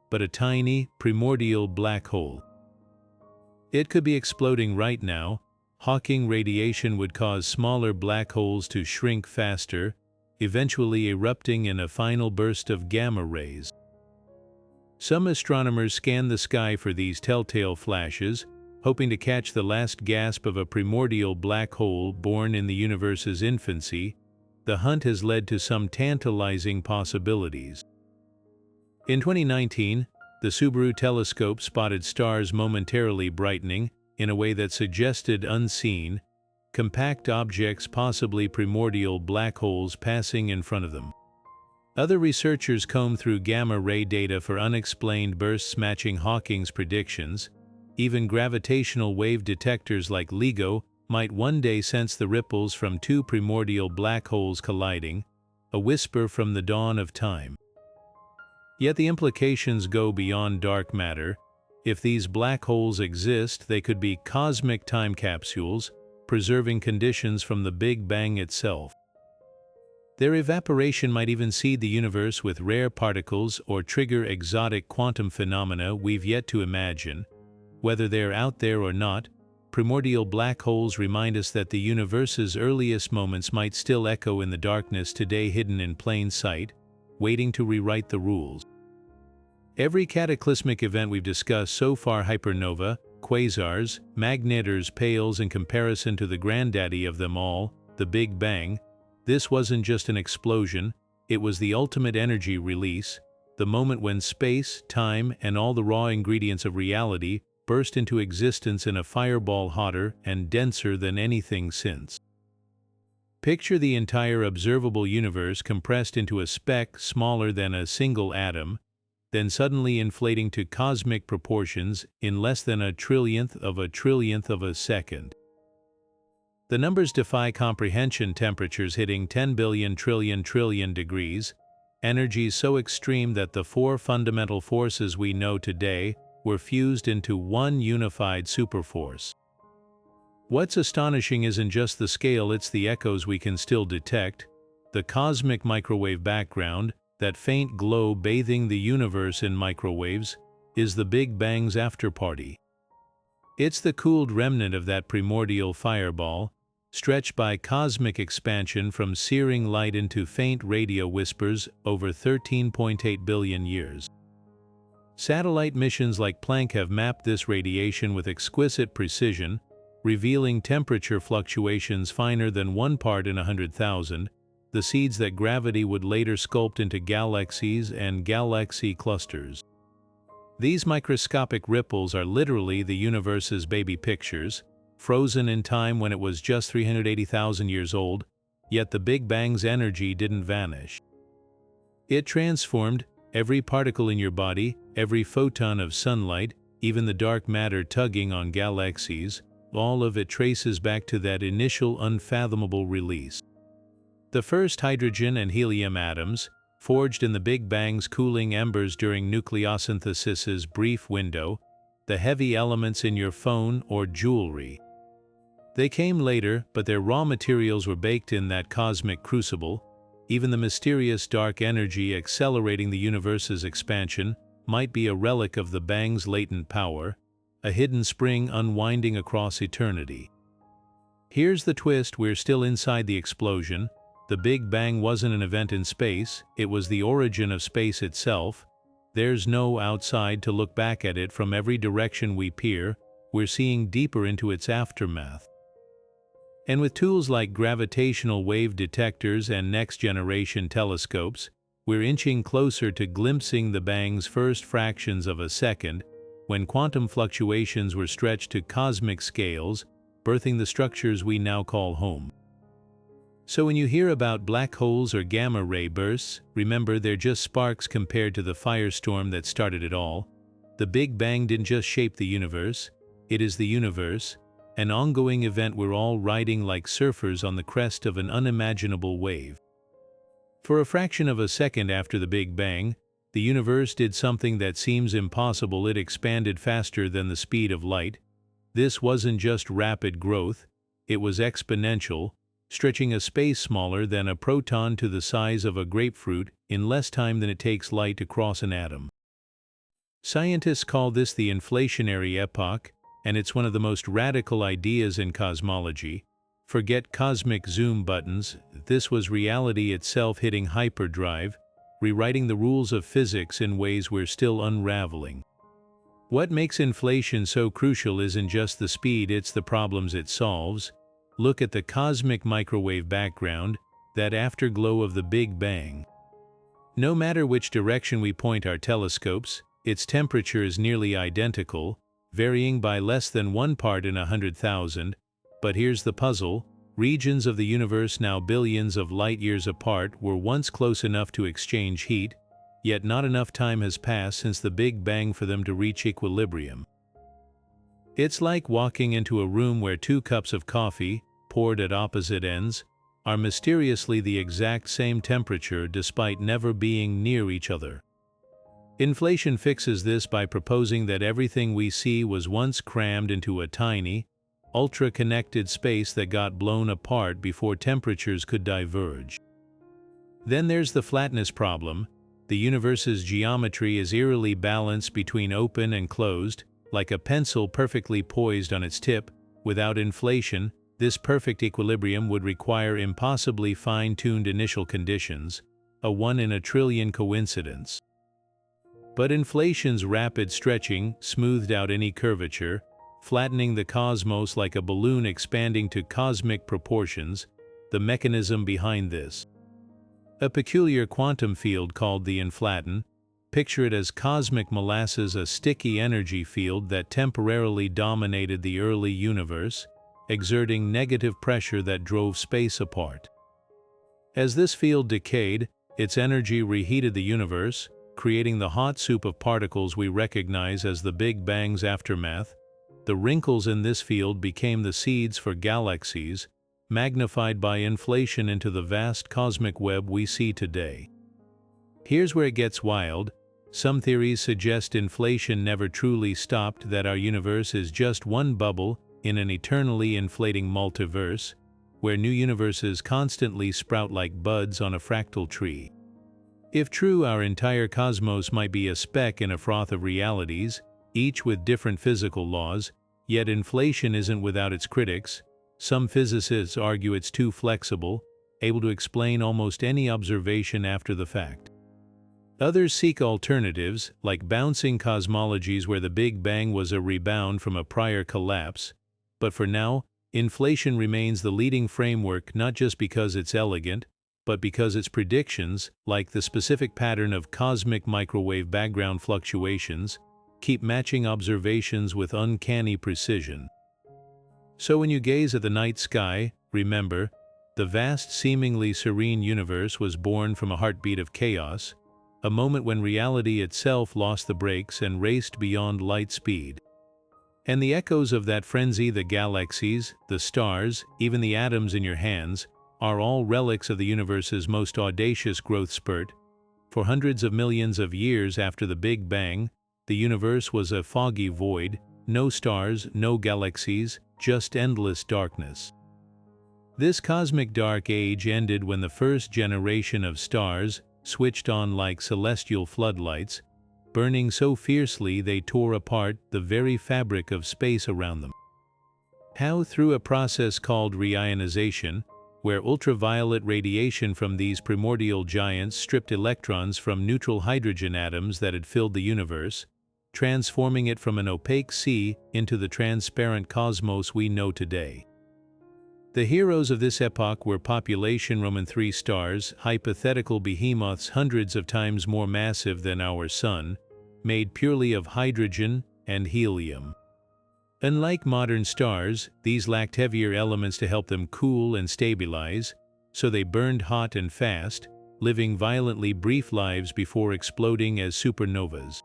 but a tiny, primordial black hole, it could be exploding right now. Hawking radiation would cause smaller black holes to shrink faster, eventually erupting in a final burst of gamma rays. Some astronomers scan the sky for these telltale flashes, hoping to catch the last gasp of a primordial black hole born in the universe's infancy. The hunt has led to some tantalizing possibilities. In 2019, the Subaru telescope spotted stars momentarily brightening in a way that suggested unseen, compact objects, possibly primordial black holes, passing in front of them. Other researchers combed through gamma-ray data for unexplained bursts matching Hawking's predictions. Even gravitational wave detectors like LIGO might one day sense the ripples from two primordial black holes colliding, a whisper from the dawn of time. Yet the implications go beyond dark matter. If these black holes exist, they could be cosmic time capsules, preserving conditions from the Big Bang itself. Their evaporation might even seed the universe with rare particles or trigger exotic quantum phenomena we've yet to imagine. Whether they're out there or not, primordial black holes remind us that the universe's earliest moments might still echo in the darkness today, hidden in plain sight, waiting to rewrite the rules. Every cataclysmic event we've discussed so far, hypernova, quasars, magnetars, pales in comparison to the granddaddy of them all, the Big Bang. This wasn't just an explosion, it was the ultimate energy release, the moment when space, time, and all the raw ingredients of reality burst into existence in a fireball hotter and denser than anything since. Picture the entire observable universe compressed into a speck smaller than a single atom, then suddenly inflating to cosmic proportions in less than a trillionth of a second. The numbers defy comprehension, temperatures hitting 10 billion trillion degrees, energy so extreme that the four fundamental forces we know today were fused into one unified superforce. What's astonishing isn't just the scale, it's the echoes we can still detect. The cosmic microwave background, that faint glow bathing the universe in microwaves, is the Big Bang's afterparty. It's the cooled remnant of that primordial fireball, stretched by cosmic expansion from searing light into faint radio whispers over 13.8 billion years. Satellite missions like Planck have mapped this radiation with exquisite precision, revealing temperature fluctuations finer than 1 part in 100,000, the seeds that gravity would later sculpt into galaxies and galaxy clusters. These microscopic ripples are literally the universe's baby pictures, frozen in time when it was just 380,000 years old, yet the Big Bang's energy didn't vanish. It transformed every particle in your body, every photon of sunlight, even the dark matter tugging on galaxies. All of it traces back to that initial unfathomable release. The first hydrogen and helium atoms, forged in the Big Bang's cooling embers during nucleosynthesis's brief window, the heavy elements in your phone or jewelry. They came later, but their raw materials were baked in that cosmic crucible. Even the mysterious dark energy accelerating the universe's expansion might be a relic of the Bang's latent power, a hidden spring unwinding across eternity. Here's the twist: we're still inside the explosion. The Big Bang wasn't an event in space, it was the origin of space itself. There's no outside to look back at it from every direction we peer, we're seeing deeper into its aftermath. And with tools like gravitational wave detectors and next-generation telescopes, we're inching closer to glimpsing the Bang's first fractions of a second, when quantum fluctuations were stretched to cosmic scales, birthing the structures we now call home. So when you hear about black holes or gamma-ray bursts, remember they're just sparks compared to the firestorm that started it all. The Big Bang didn't just shape the universe, it is the universe, an ongoing event we're all riding like surfers on the crest of an unimaginable wave. For a fraction of a second after the Big Bang, the universe did something that seems impossible. It expanded faster than the speed of light. This wasn't just rapid growth, it was exponential, stretching a space smaller than a proton to the size of a grapefruit in less time than it takes light to cross an atom. Scientists call this the inflationary epoch, and it's one of the most radical ideas in cosmology. Forget cosmic zoom buttons, this was reality itself hitting hyperdrive, rewriting the rules of physics in ways we're still unraveling. What makes inflation so crucial isn't just the speed, it's the problems it solves. Look at the cosmic microwave background, that afterglow of the Big Bang. No matter which direction we point our telescopes, its temperature is nearly identical, varying by less than 1 part in 100,000. But here's the puzzle. Regions of the universe now billions of light-years apart were once close enough to exchange heat, yet not enough time has passed since the Big Bang for them to reach equilibrium. It's like walking into a room where 2 cups of coffee, poured at opposite ends, are mysteriously the exact same temperature despite never being near each other. Inflation fixes this by proposing that everything we see was once crammed into a tiny, ultra-connected space that got blown apart before temperatures could diverge. Then there's the flatness problem. The universe's geometry is eerily balanced between open and closed, like a pencil perfectly poised on its tip. Without inflation, this perfect equilibrium would require impossibly fine-tuned initial conditions, a 1 in a trillion coincidence. But inflation's rapid stretching smoothed out any curvature, flattening the cosmos like a balloon expanding to cosmic proportions. The mechanism behind this: a peculiar quantum field called the inflaton. Picture it as cosmic molasses, a sticky energy field that temporarily dominated the early universe, exerting negative pressure that drove space apart. As this field decayed, its energy reheated the universe, creating the hot soup of particles we recognize as the Big Bang's aftermath. The wrinkles in this field became the seeds for galaxies, magnified by inflation into the vast cosmic web we see today. Here's where it gets wild. Some theories suggest inflation never truly stopped, that our universe is just one bubble in an eternally inflating multiverse, where new universes constantly sprout like buds on a fractal tree. If true, our entire cosmos might be a speck in a froth of realities, each with different physical laws, yet inflation isn't without its critics. Some physicists argue it's too flexible, able to explain almost any observation after the fact. Others seek alternatives, like bouncing cosmologies where the Big Bang was a rebound from a prior collapse. But for now, inflation remains the leading framework, not just because it's elegant, but because its predictions, like the specific pattern of cosmic microwave background fluctuations, keep matching observations with uncanny precision. So when you gaze at the night sky, remember, the vast, seemingly serene universe was born from a heartbeat of chaos, a moment when reality itself lost the brakes and raced beyond light speed. And the echoes of that frenzy, the galaxies, the stars, even the atoms in your hands, are all relics of the universe's most audacious growth spurt. For hundreds of millions of years after the Big Bang, the universe was a foggy void, no stars, no galaxies, just endless darkness. This cosmic dark age ended when the first generation of stars switched on like celestial floodlights, burning so fiercely they tore apart the very fabric of space around them. How? Through a process called reionization, where ultraviolet radiation from these primordial giants stripped electrons from neutral hydrogen atoms that had filled the universe, transforming it from an opaque sea into the transparent cosmos we know today. The heroes of this epoch were population Roman 3 stars, hypothetical behemoths hundreds of times more massive than our Sun, made purely of hydrogen and helium. Unlike modern stars, these lacked heavier elements to help them cool and stabilize, so they burned hot and fast, living violently brief lives before exploding as supernovas.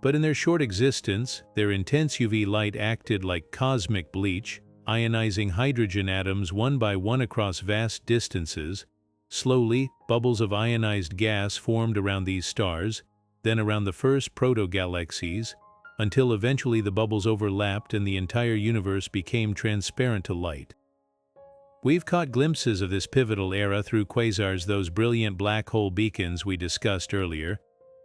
But in their short existence, their intense UV light acted like cosmic bleach, ionizing hydrogen atoms one by one across vast distances. Slowly, bubbles of ionized gas formed around these stars, then around the first proto-galaxies, until eventually the bubbles overlapped and the entire universe became transparent to light. We've caught glimpses of this pivotal era through quasars, those brilliant black hole beacons we discussed earlier.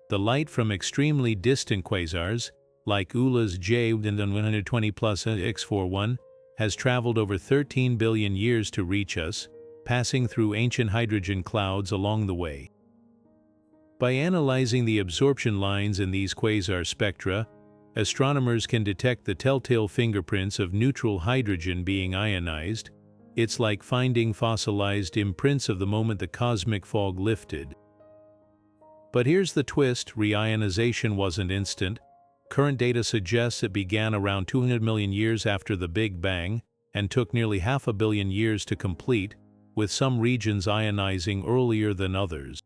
The light from extremely distant quasars, like ULA's J120 plus X41, has traveled over 13 billion years to reach us, passing through ancient hydrogen clouds along the way. By analyzing the absorption lines in these quasar spectra, astronomers can detect the telltale fingerprints of neutral hydrogen being ionized. It's like finding fossilized imprints of the moment the cosmic fog lifted. But here's the twist: reionization wasn't instant. Current data suggests it began around 200 million years after the Big Bang and took nearly 500 million years to complete, with some regions ionizing earlier than others.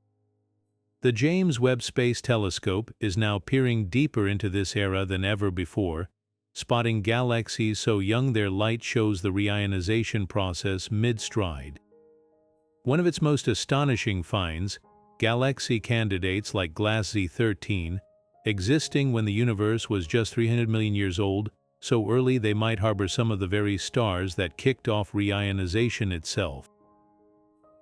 The James Webb Space Telescope is now peering deeper into this era than ever before, spotting galaxies so young their light shows the reionization process mid-stride. One of its most astonishing finds, galaxy candidates like Galactic 13, existing when the universe was just 300 million years old, so early they might harbor some of the very stars that kicked off reionization itself.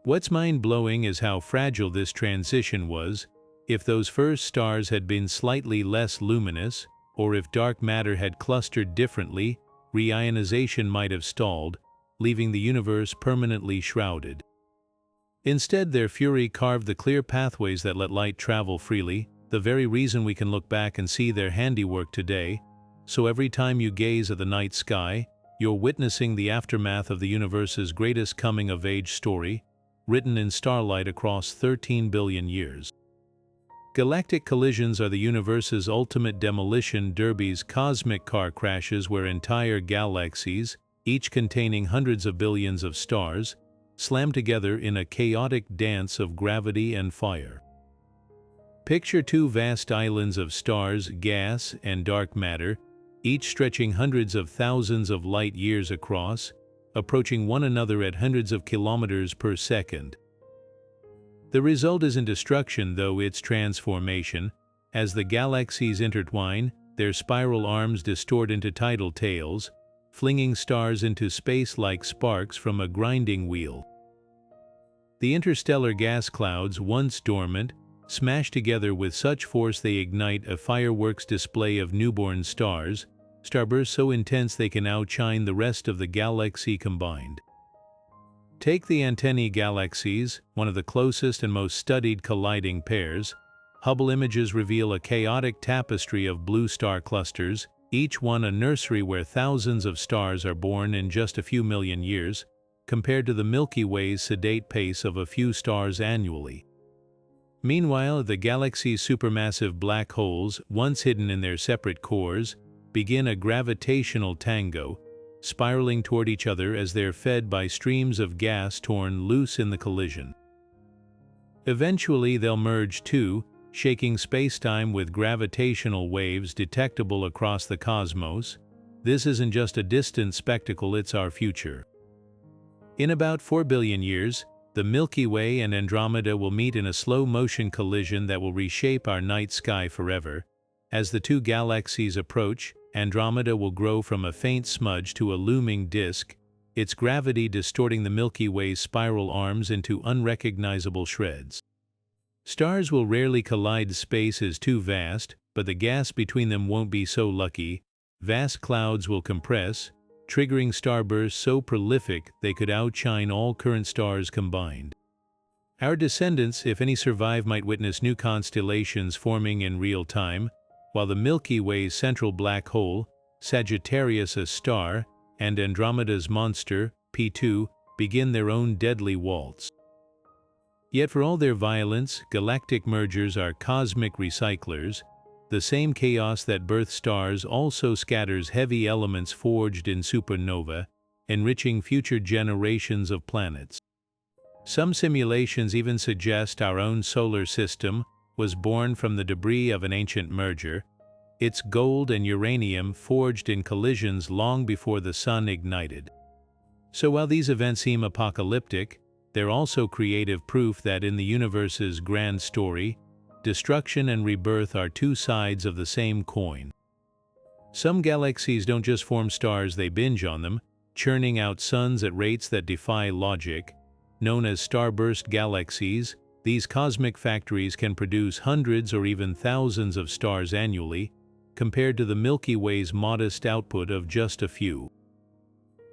What's mind-blowing is how fragile this transition was. If those first stars had been slightly less luminous, or if dark matter had clustered differently, reionization might have stalled, leaving the universe permanently shrouded. Instead, their fury carved the clear pathways that let light travel freely, the very reason we can look back and see their handiwork today. So every time you gaze at the night sky, you're witnessing the aftermath of the universe's greatest coming-of-age story, written in starlight across 13 billion years. Galactic collisions are the universe's ultimate demolition derbies, cosmic car crashes where entire galaxies, each containing hundreds of billions of stars, slam together in a chaotic dance of gravity and fire. Picture two vast islands of stars, gas, and dark matter, each stretching hundreds of thousands of light years across, approaching one another at hundreds of kilometers per second. The result isn't destruction, though, it's transformation. As the galaxies intertwine, their spiral arms distort into tidal tails, flinging stars into space like sparks from a grinding wheel. The interstellar gas clouds, once dormant, smash together with such force they ignite a fireworks display of newborn stars, starbursts so intense they can outshine the rest of the galaxy combined. Take the antennae galaxies, one of the closest and most studied colliding pairs. Hubble images reveal a chaotic tapestry of blue star clusters, each one a nursery where thousands of stars are born in just a few million years, compared to the Milky Way's sedate pace of a few stars annually. Meanwhile, the galaxy's supermassive black holes, once hidden in their separate cores, begin a gravitational tango, spiraling toward each other as they're fed by streams of gas torn loose in the collision. Eventually, they'll merge too, shaking spacetime with gravitational waves detectable across the cosmos. This isn't just a distant spectacle, it's our future. In about 4 billion years, the Milky Way and Andromeda will meet in a slow-motion collision that will reshape our night sky forever. As the two galaxies approach, Andromeda will grow from a faint smudge to a looming disk, its gravity distorting the Milky Way's spiral arms into unrecognizable shreds. Stars will rarely collide, space is too vast, but the gas between them won't be so lucky. Vast clouds will compress, triggering starbursts so prolific they could outshine all current stars combined. Our descendants, if any survive, might witness new constellations forming in real time, while the Milky Way's central black hole, Sagittarius a star, and Andromeda's monster, P2, begin their own deadly waltz. Yet for all their violence, galactic mergers are cosmic recyclers. The same chaos that births stars also scatters heavy elements forged in supernova, enriching future generations of planets. Some simulations even suggest our own solar system was born from the debris of an ancient merger, its gold and uranium forged in collisions long before the sun ignited. So while these events seem apocalyptic, they're also creative proof that in the universe's grand story, destruction and rebirth are two sides of the same coin. Some galaxies don't just form stars, they binge on them, churning out suns at rates that defy logic. Known as starburst galaxies, these cosmic factories can produce hundreds or even thousands of stars annually, compared to the Milky Way's modest output of just a few.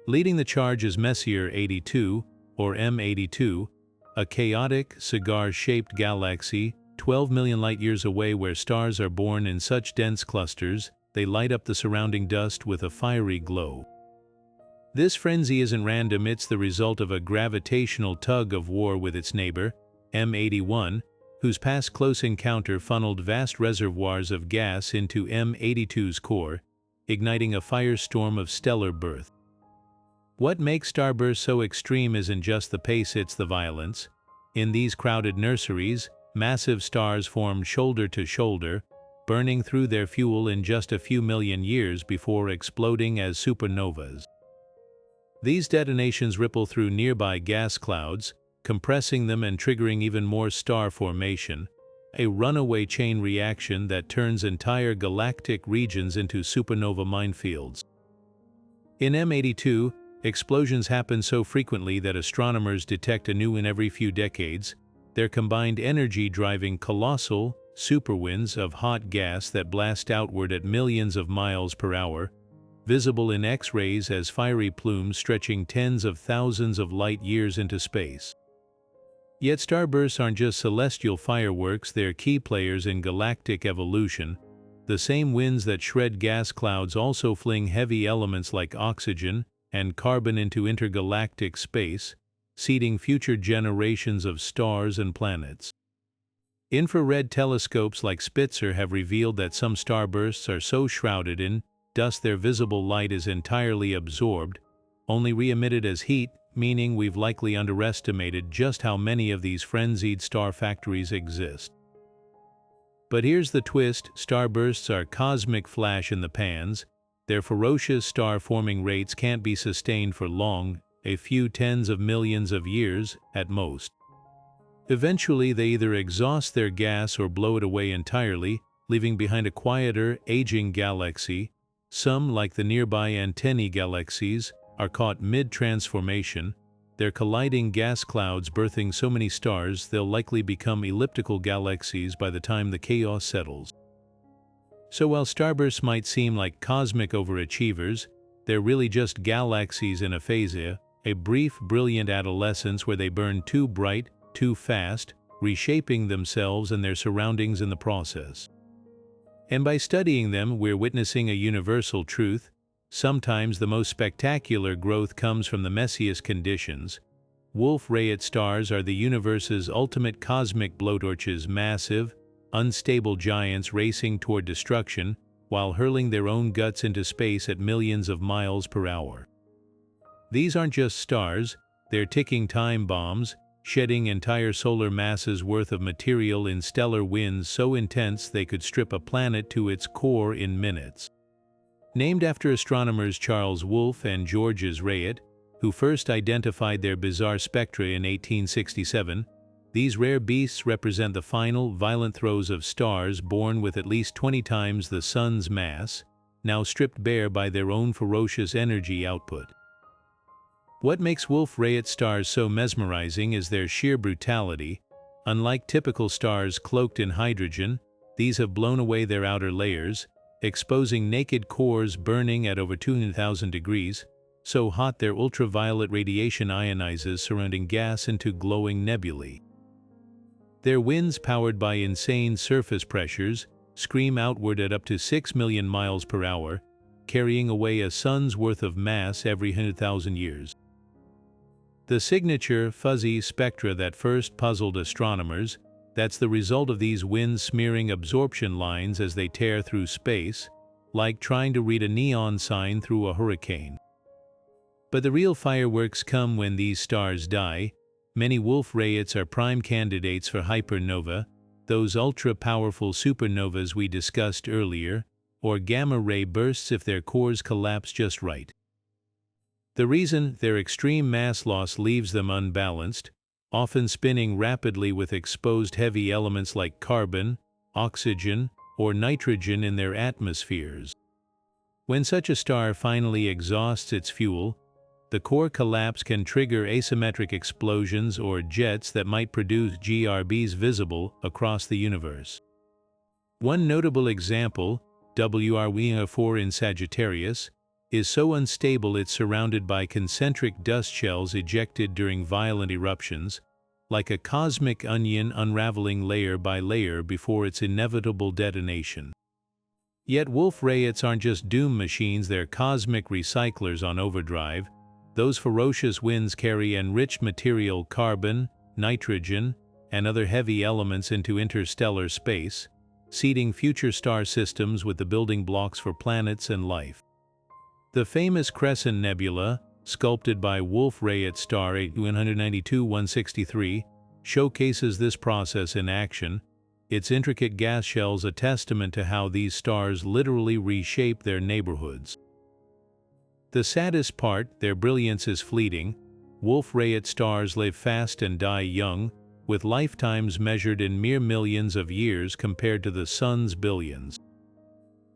Leading the charge is Messier 82, or M82, a chaotic, cigar-shaped galaxy 12 million light-years away, where stars are born in such dense clusters they light up the surrounding dust with a fiery glow. This frenzy isn't random, it's the result of a gravitational tug-of-war with its neighbor, M81, whose past close encounter funneled vast reservoirs of gas into M82's core, igniting a firestorm of stellar birth. What makes starbursts so extreme isn't just the pace, it's the violence. In these crowded nurseries, massive stars form shoulder to shoulder, burning through their fuel in just a few million years before exploding as supernovas. These detonations ripple through nearby gas clouds, compressing them and triggering even more star formation, a runaway chain reaction that turns entire galactic regions into supernova minefields. In M82, explosions happen so frequently that astronomers detect a new one every few decades, their combined energy driving colossal superwinds of hot gas that blast outward at millions of miles per hour, visible in X-rays as fiery plumes stretching tens of thousands of light-years into space. Yet starbursts aren't just celestial fireworks, they're key players in galactic evolution. The same winds that shred gas clouds also fling heavy elements like oxygen and carbon into intergalactic space, seeding future generations of stars and planets. Infrared telescopes like Spitzer have revealed that some starbursts are so shrouded in dust their visible light is entirely absorbed, only re-emitted as heat, meaning we've likely underestimated just how many of these frenzied star factories exist. But here's the twist: starbursts are cosmic flash in the pans. Their ferocious star-forming rates can't be sustained for long, a few tens of millions of years at most. Eventually, they either exhaust their gas or blow it away entirely, leaving behind a quieter, aging galaxy. Some, like the nearby Antennae galaxies, are caught mid-transformation, their colliding gas clouds birthing so many stars they'll likely become elliptical galaxies by the time the chaos settles. So while starbursts might seem like cosmic overachievers, they're really just galaxies in aphasia, a brief, brilliant adolescence where they burn too bright, too fast, reshaping themselves and their surroundings in the process. And by studying them, we're witnessing a universal truth. Sometimes the most spectacular growth comes from the messiest conditions. Wolf-Rayet stars are the universe's ultimate cosmic blowtorches, massive, unstable giants racing toward destruction while hurling their own guts into space at millions of miles per hour. These aren't just stars, they're ticking time bombs, shedding entire solar masses worth of material in stellar winds so intense they could strip a planet to its core in minutes. Named after astronomers Charles Wolfe and Georges Rayet, who first identified their bizarre spectra in 1867, these rare beasts represent the final, violent throes of stars born with at least 20 times the Sun's mass, now stripped bare by their own ferocious energy output. What makes Wolf-Rayet stars so mesmerizing is their sheer brutality. Unlike typical stars cloaked in hydrogen, these have blown away their outer layers, exposing naked cores burning at over 200,000 degrees, so hot their ultraviolet radiation ionizes surrounding gas into glowing nebulae. Their winds, powered by insane surface pressures, scream outward at up to 6 million miles per hour, carrying away a sun's worth of mass every 100,000 years. The signature, fuzzy spectra that first puzzled astronomers, that's the result of these winds smearing absorption lines as they tear through space, like trying to read a neon sign through a hurricane. But the real fireworks come when these stars die. Many Wolf-Rayets are prime candidates for hypernova, those ultra-powerful supernovas we discussed earlier, or gamma-ray bursts if their cores collapse just right. The reason? Their extreme mass loss leaves them unbalanced, often spinning rapidly with exposed heavy elements like carbon, oxygen, or nitrogen in their atmospheres. When such a star finally exhausts its fuel, the core collapse can trigger asymmetric explosions or jets that might produce GRBs visible across the universe. One notable example, WR4 in Sagittarius, is so unstable it's surrounded by concentric dust shells ejected during violent eruptions, like a cosmic onion unraveling layer by layer before its inevitable detonation. Yet Wolf-Rayets aren't just doom machines, they're cosmic recyclers on overdrive. Those ferocious winds carry enriched material, carbon, nitrogen, and other heavy elements into interstellar space, seeding future star systems with the building blocks for planets and life. The famous Crescent Nebula, sculpted by Wolf-Rayet star 192-163, showcases this process in action, its intricate gas shells a testament to how these stars literally reshape their neighborhoods. The saddest part, their brilliance is fleeting. Wolf-Rayet stars live fast and die young, with lifetimes measured in mere millions of years compared to the Sun's billions.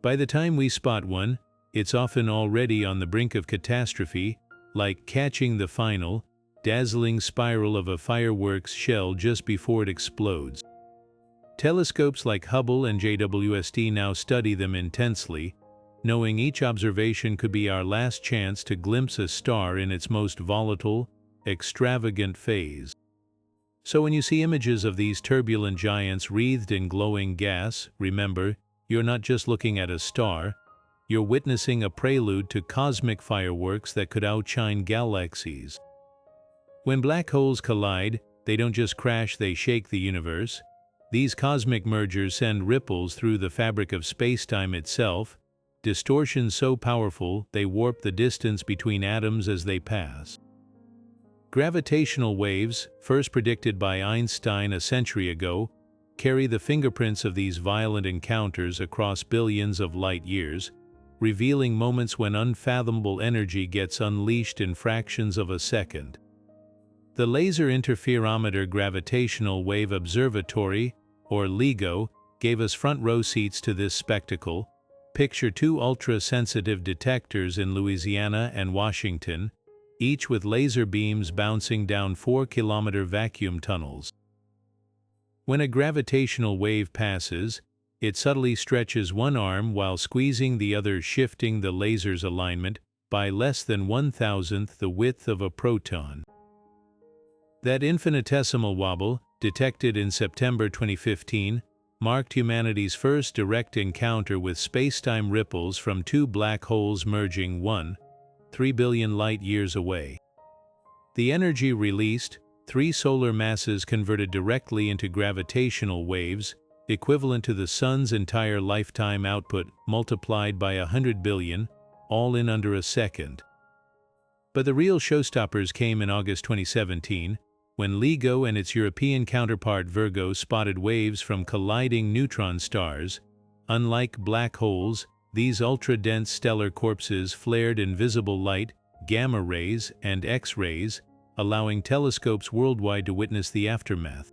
By the time we spot one, it's often already on the brink of catastrophe, like catching the final, dazzling spiral of a fireworks shell just before it explodes. Telescopes like Hubble and JWST now study them intensely, knowing each observation could be our last chance to glimpse a star in its most volatile, extravagant phase. So when you see images of these turbulent giants wreathed in glowing gas, remember, you're not just looking at a star, you're witnessing a prelude to cosmic fireworks that could outshine galaxies. When black holes collide, they don't just crash, they shake the universe. These cosmic mergers send ripples through the fabric of space-time itself, distortions so powerful they warp the distance between atoms as they pass. Gravitational waves, first predicted by Einstein a century ago, carry the fingerprints of these violent encounters across billions of light years, revealing moments when unfathomable energy gets unleashed in fractions of a second. The Laser Interferometer Gravitational Wave Observatory, or LIGO, gave us front row seats to this spectacle. Picture two ultra-sensitive detectors in Louisiana and Washington, each with laser beams bouncing down 4-kilometer vacuum tunnels. When a gravitational wave passes, it subtly stretches one arm while squeezing the other, shifting the laser's alignment by less than 1,000th the width of a proton. That infinitesimal wobble, detected in September 2015, marked humanity's first direct encounter with spacetime ripples from two black holes merging 3 billion light-years away. The energy released, 3 solar masses converted directly into gravitational waves, equivalent to the Sun's entire lifetime output multiplied by 100 billion, all in under a second. But the real showstoppers came in August 2017, when LIGO and its European counterpart Virgo spotted waves from colliding neutron stars. Unlike black holes, these ultra-dense stellar corpses flared invisible light, gamma rays, and X-rays, allowing telescopes worldwide to witness the aftermath.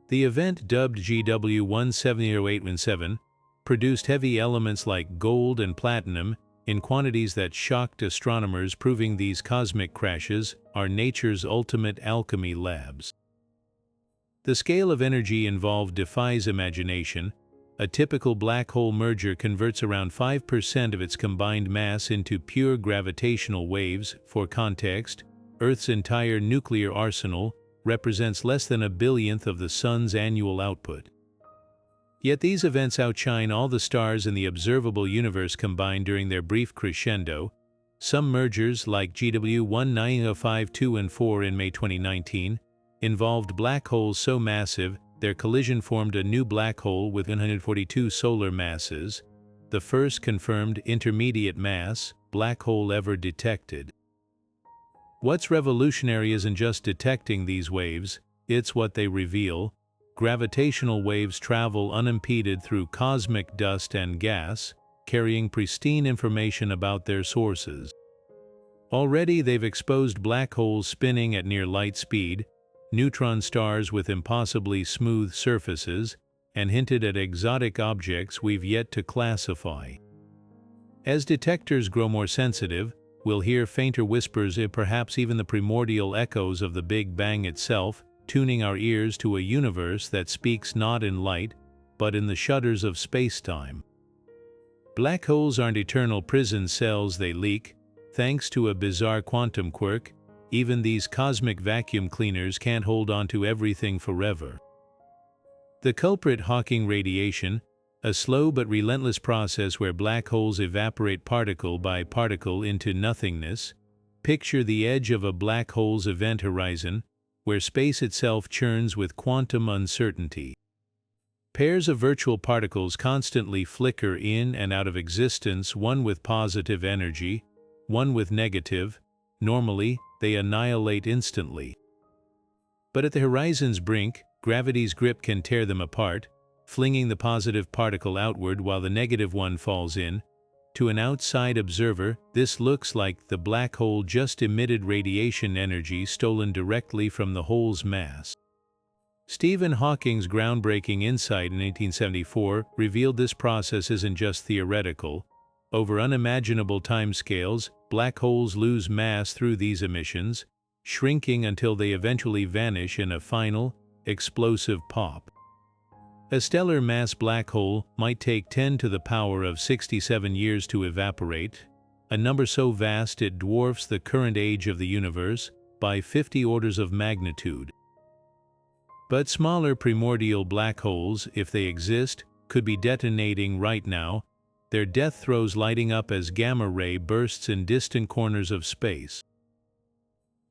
The event, dubbed GW170817, produced heavy elements like gold and platinum in quantities that shocked astronomers, proving these cosmic crashes are nature's ultimate alchemy labs. The scale of energy involved defies imagination. A typical black hole merger converts around 5% of its combined mass into pure gravitational waves. For context, Earth's entire nuclear arsenal represents less than a billionth of the Sun's annual output. Yet these events outshine all the stars in the observable universe combined during their brief crescendo. Some mergers, like GW1905-2 and 4 in May 2019, involved black holes so massive their collision formed a new black hole with 142 solar masses, the first confirmed intermediate mass black hole ever detected. What's revolutionary isn't just detecting these waves, it's what they reveal. Gravitational waves travel unimpeded through cosmic dust and gas, carrying pristine information about their sources. Already they've exposed black holes spinning at near light speed, neutron stars with impossibly smooth surfaces, and hinted at exotic objects we've yet to classify. As detectors grow more sensitive, we'll hear fainter whispers, perhaps even the primordial echoes of the Big Bang itself, tuning our ears to a universe that speaks not in light, but in the shudders of spacetime. Black holes aren't eternal prison cells, they leak. Thanks to a bizarre quantum quirk, even these cosmic vacuum cleaners can't hold on to everything forever. The culprit: Hawking radiation, a slow but relentless process where black holes evaporate particle by particle into nothingness. Picture the edge of a black hole's event horizon, where space itself churns with quantum uncertainty. Pairs of virtual particles constantly flicker in and out of existence, one with positive energy, one with negative. Normally, they annihilate instantly. But at the horizon's brink, gravity's grip can tear them apart, flinging the positive particle outward while the negative one falls in. To an outside observer, this looks like the black hole just emitted radiation energy stolen directly from the hole's mass. Stephen Hawking's groundbreaking insight in 1874 revealed this process isn't just theoretical. Over unimaginable timescales, black holes lose mass through these emissions, shrinking until they eventually vanish in a final, explosive pop. A stellar mass black hole might take 10 to the power of 67 years to evaporate, a number so vast it dwarfs the current age of the universe by 50 orders of magnitude. But smaller primordial black holes, if they exist, could be detonating right now, their death throes lighting up as gamma-ray bursts in distant corners of space.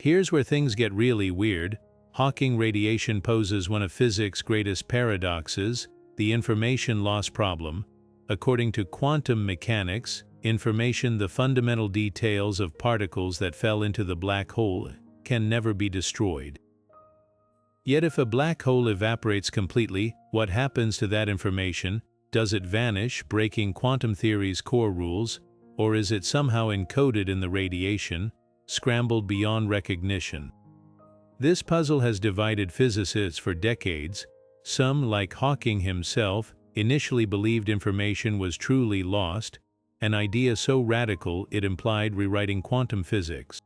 Here's where things get really weird. Hawking radiation poses one of physics' greatest paradoxes, the information loss problem. According to quantum mechanics, information, the fundamental details of particles that fell into the black hole, can never be destroyed. Yet if a black hole evaporates completely, what happens to that information? Does it vanish, breaking quantum theory's core rules, or is it somehow encoded in the radiation, scrambled beyond recognition? This puzzle has divided physicists for decades. Some, like Hawking himself, initially believed information was truly lost, an idea so radical it implied rewriting quantum physics.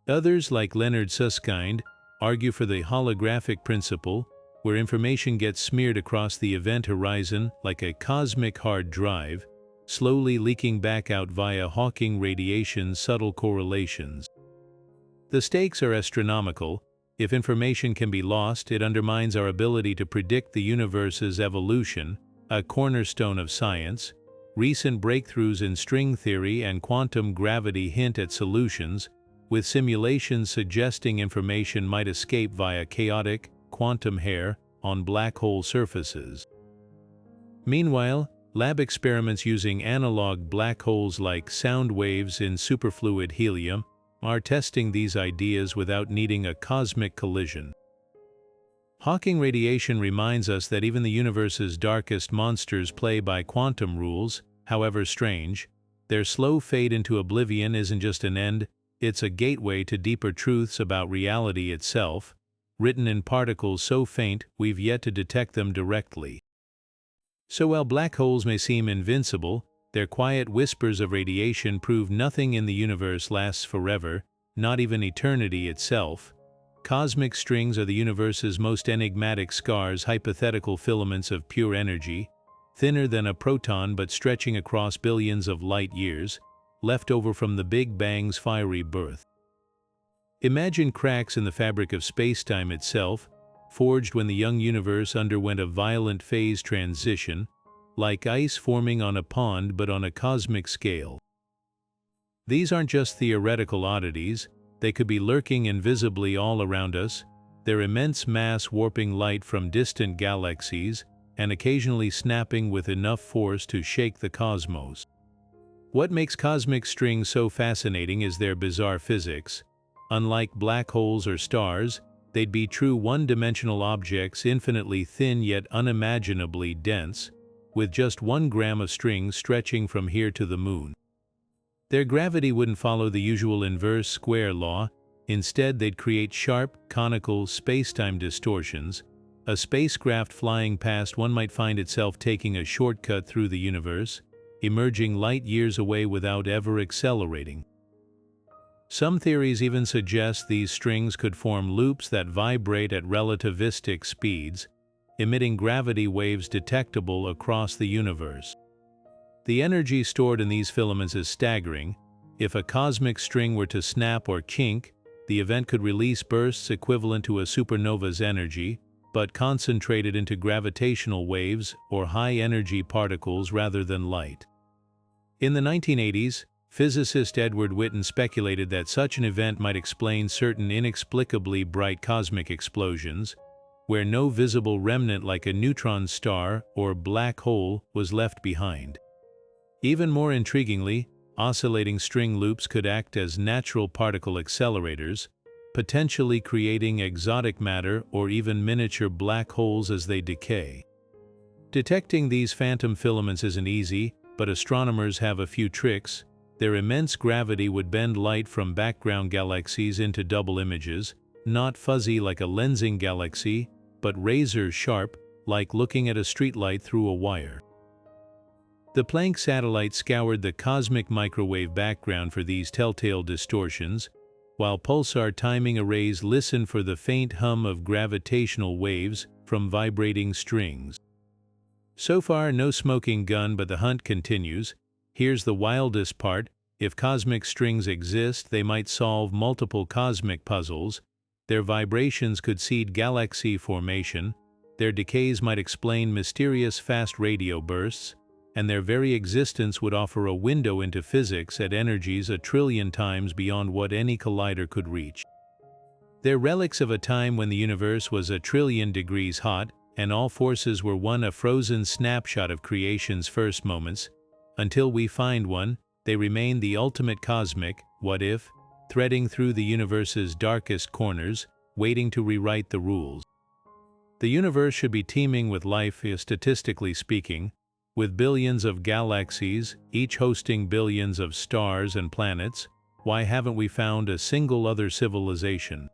Others, like Leonard Susskind, argue for the holographic principle, where information gets smeared across the event horizon like a cosmic hard drive, slowly leaking back out via Hawking radiation's subtle correlations. The stakes are astronomical. If information can be lost, it undermines our ability to predict the universe's evolution, a cornerstone of science. Recent breakthroughs in string theory and quantum gravity hint at solutions, with simulations suggesting information might escape via chaotic, quantum hair on black hole surfaces. Meanwhile, lab experiments using analog black holes like sound waves in superfluid helium are testing these ideas without needing a cosmic collision. Hawking radiation reminds us that even the universe's darkest monsters play by quantum rules, however strange. Their slow fade into oblivion isn't just an end, it's a gateway to deeper truths about reality itself, written in particles so faint we've yet to detect them directly. So while black holes may seem invincible, their quiet whispers of radiation prove nothing in the universe lasts forever, not even eternity itself. Cosmic strings are the universe's most enigmatic scars, hypothetical filaments of pure energy, thinner than a proton but stretching across billions of light years, left over from the Big Bang's fiery birth. Imagine cracks in the fabric of spacetime itself, forged when the young universe underwent a violent phase transition, like ice forming on a pond but on a cosmic scale. These aren't just theoretical oddities, they could be lurking invisibly all around us, their immense mass warping light from distant galaxies, and occasionally snapping with enough force to shake the cosmos. What makes cosmic strings so fascinating is their bizarre physics. Unlike black holes or stars, they'd be true one-dimensional objects, infinitely thin yet unimaginably dense, with just 1 gram of string stretching from here to the moon. Their gravity wouldn't follow the usual inverse square law. Instead, they'd create sharp, conical spacetime distortions. A spacecraft flying past one might find itself taking a shortcut through the universe, emerging light years away without ever accelerating. Some theories even suggest these strings could form loops that vibrate at relativistic speeds, emitting gravity waves detectable across the universe. The energy stored in these filaments is staggering. If a cosmic string were to snap or kink, the event could release bursts equivalent to a supernova's energy, but concentrated into gravitational waves or high-energy particles rather than light. In the 1980s, physicist Edward Witten speculated that such an event might explain certain inexplicably bright cosmic explosions, where no visible remnant like a neutron star or black hole was left behind. Even more intriguingly, oscillating string loops could act as natural particle accelerators, potentially creating exotic matter or even miniature black holes as they decay. Detecting these phantom filaments isn't easy, but astronomers have a few tricks. Their immense gravity would bend light from background galaxies into double images, not fuzzy like a lensing galaxy, but razor-sharp, like looking at a streetlight through a wire. The Planck satellite scoured the cosmic microwave background for these telltale distortions, while pulsar timing arrays listen for the faint hum of gravitational waves from vibrating strings. So far, no smoking gun, but the hunt continues. Here's the wildest part: if cosmic strings exist, they might solve multiple cosmic puzzles. Their vibrations could seed galaxy formation, their decays might explain mysterious fast radio bursts, and their very existence would offer a window into physics at energies 1 trillion times beyond what any collider could reach. They're relics of a time when the universe was 1 trillion degrees hot, and all forces were a frozen snapshot of creation's first moments. Until we find one, they remain the ultimate cosmic what-if, threading through the universe's darkest corners, waiting to rewrite the rules. The universe should be teeming with life, statistically speaking, with billions of galaxies, each hosting billions of stars and planets. Why haven't we found a single other civilization?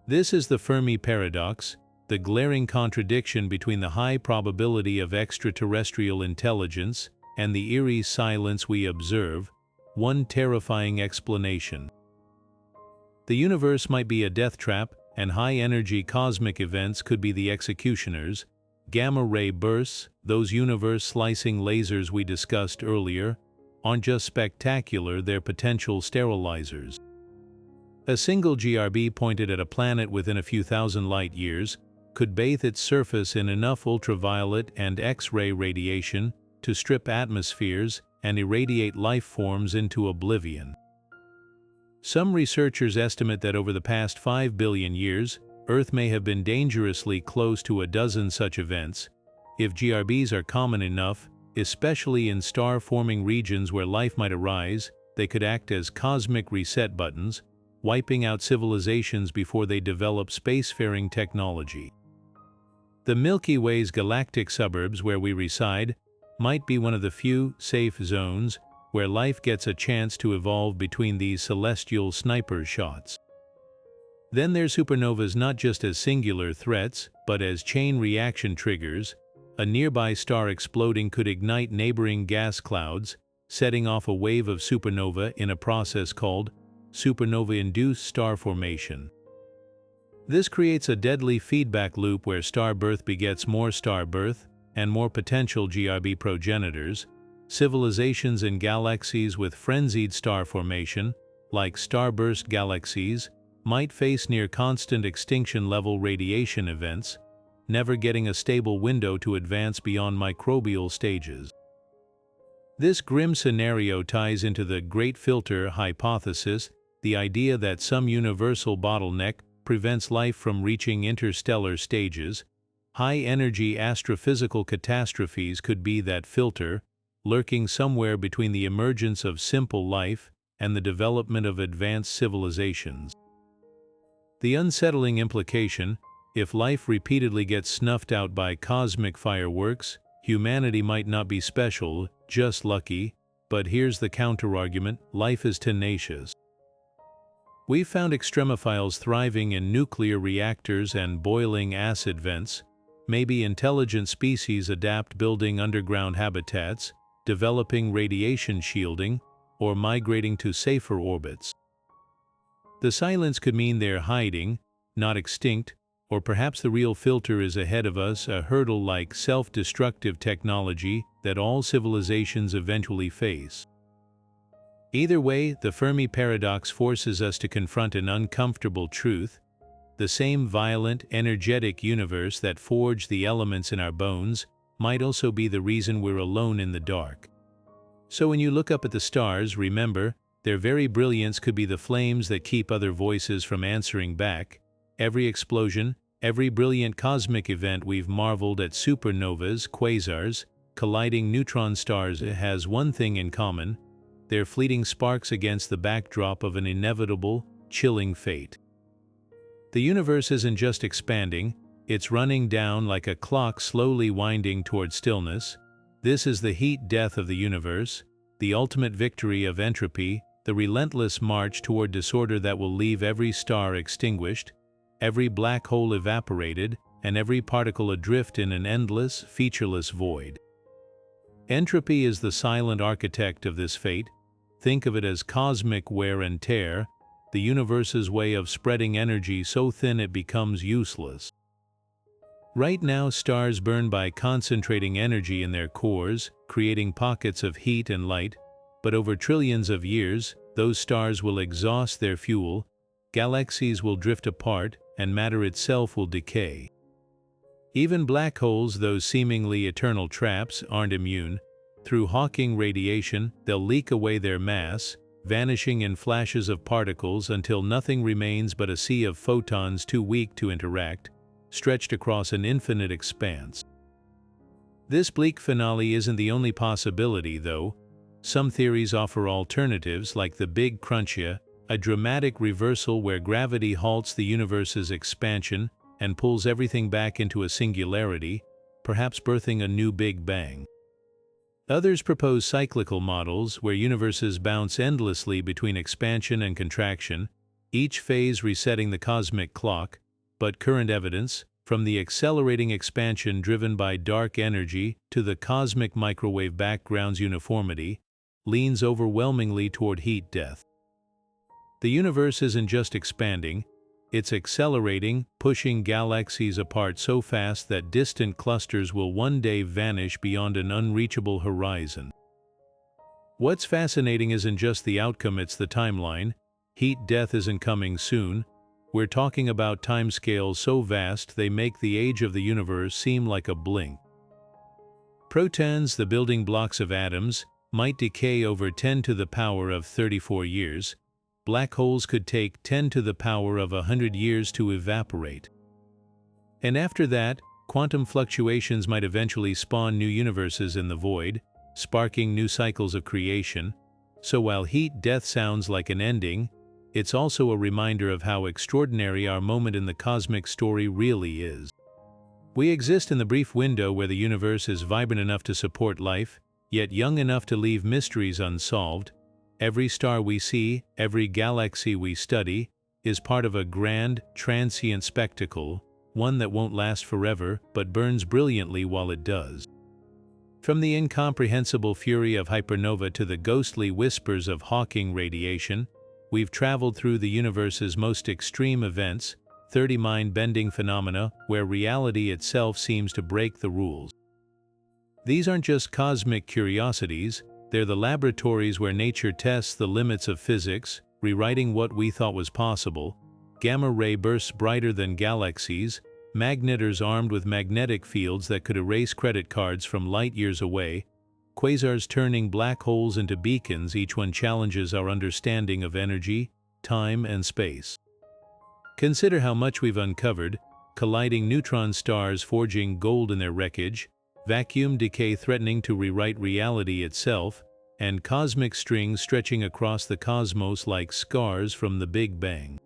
This is the Fermi paradox, the glaring contradiction between the high probability of extraterrestrial intelligence and the eerie silence we observe, one terrifying explanation. The universe might be a death trap, and high-energy cosmic events could be the executioners. Gamma-ray bursts, those universe-slicing lasers we discussed earlier, aren't just spectacular, they're potential sterilizers. A single GRB pointed at a planet within a few thousand light-years could bathe its surface in enough ultraviolet and X-ray radiation to strip atmospheres and irradiate life forms into oblivion. Some researchers estimate that over the past 5 billion years, Earth may have been dangerously close to a dozen such events. If GRBs are common enough, especially in star-forming regions where life might arise, they could act as cosmic reset buttons, wiping out civilizations before they develop spacefaring technology. The Milky Way's galactic suburbs where we reside might be one of the few safe zones where life gets a chance to evolve between these celestial sniper shots. Then there's supernovas, not just as singular threats, but as chain reaction triggers. A nearby star exploding could ignite neighboring gas clouds, setting off a wave of supernova in a process called supernova-induced star formation. This creates a deadly feedback loop where star birth begets more star birth and more potential GRB progenitors. Civilizations in galaxies with frenzied star formation, like starburst galaxies, might face near-constant extinction-level radiation events, never getting a stable window to advance beyond microbial stages. This grim scenario ties into the Great Filter hypothesis, the idea that some universal bottleneck prevents life from reaching interstellar stages. High-energy astrophysical catastrophes could be that filter, lurking somewhere between the emergence of simple life and the development of advanced civilizations. The unsettling implication: if life repeatedly gets snuffed out by cosmic fireworks, humanity might not be special, just lucky. But here's the counterargument: life is tenacious. We've found extremophiles thriving in nuclear reactors and boiling acid vents. Maybe intelligent species adapt, building underground habitats, developing radiation shielding, or migrating to safer orbits. The silence could mean they're hiding, not extinct, or perhaps the real filter is ahead of us, a hurdle like self-destructive technology that all civilizations eventually face. Either way, the Fermi paradox forces us to confront an uncomfortable truth. The same violent, energetic universe that forged the elements in our bones might also be the reason we're alone in the dark. So when you look up at the stars, remember, their very brilliance could be the flames that keep other voices from answering back. Every explosion, every brilliant cosmic event we've marveled at, supernovas, quasars, colliding neutron stars, has one thing in common: they're fleeting sparks against the backdrop of an inevitable, chilling fate. The universe isn't just expanding, it's running down like a clock slowly winding toward stillness. This is the heat death of the universe, the ultimate victory of entropy, the relentless march toward disorder that will leave every star extinguished, every black hole evaporated, and every particle adrift in an endless, featureless void. Entropy is the silent architect of this fate. Think of it as cosmic wear and tear, the universe's way of spreading energy so thin it becomes useless. Right now, stars burn by concentrating energy in their cores, creating pockets of heat and light, but over trillions of years, those stars will exhaust their fuel, galaxies will drift apart, and matter itself will decay. Even black holes, those seemingly eternal traps, aren't immune. Through Hawking radiation, they'll leak away their mass, vanishing in flashes of particles until nothing remains but a sea of photons too weak to interact, stretched across an infinite expanse. This bleak finale isn't the only possibility, though. Some theories offer alternatives, like the Big Crunchia, a dramatic reversal where gravity halts the universe's expansion and pulls everything back into a singularity, perhaps birthing a new Big Bang. Others propose cyclical models where universes bounce endlessly between expansion and contraction. each phase resetting the cosmic clock, but current evidence, from the accelerating expansion driven by dark energy to the cosmic microwave background's uniformity, leans overwhelmingly toward heat death. The universe isn't just expanding, it's accelerating, pushing galaxies apart so fast that distant clusters will one day vanish beyond an unreachable horizon. What's fascinating isn't just the outcome, it's the timeline. Heat death isn't coming soon. We're talking about timescales so vast they make the age of the universe seem like a blink. Protons, the building blocks of atoms, might decay over 10 to the power of 34 years. Black holes could take 10 to the power of 100 years to evaporate. And after that, quantum fluctuations might eventually spawn new universes in the void, sparking new cycles of creation. So while heat death sounds like an ending, it's also a reminder of how extraordinary our moment in the cosmic story really is. We exist in the brief window where the universe is vibrant enough to support life, yet young enough to leave mysteries unsolved. Every star we see, every galaxy we study, is part of a grand, transient spectacle, one that won't last forever but burns brilliantly while it does. From the incomprehensible fury of hypernova to the ghostly whispers of Hawking radiation, we've traveled through the universe's most extreme events, 30 mind-bending phenomena where reality itself seems to break the rules. These aren't just cosmic curiosities, they're the laboratories where nature tests the limits of physics, rewriting what we thought was possible. Gamma-ray bursts brighter than galaxies, magnetars armed with magnetic fields that could erase credit cards from light years away, quasars turning black holes into beacons, each one challenges our understanding of energy, time, and space. Consider how much we've uncovered: colliding neutron stars forging gold in their wreckage, vacuum decay threatening to rewrite reality itself, and cosmic strings stretching across the cosmos like scars from the Big Bang.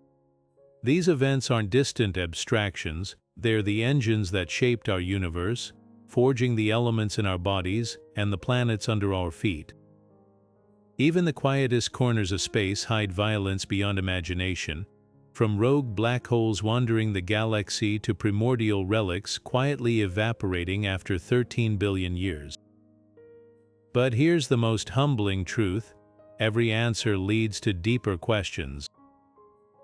These events aren't distant abstractions, they're the engines that shaped our universe, forging the elements in our bodies and the planets under our feet. Even the quietest corners of space hide violence beyond imagination, from rogue black holes wandering the galaxy to primordial relics quietly evaporating after 13 billion years. But here's the most humbling truth: every answer leads to deeper questions.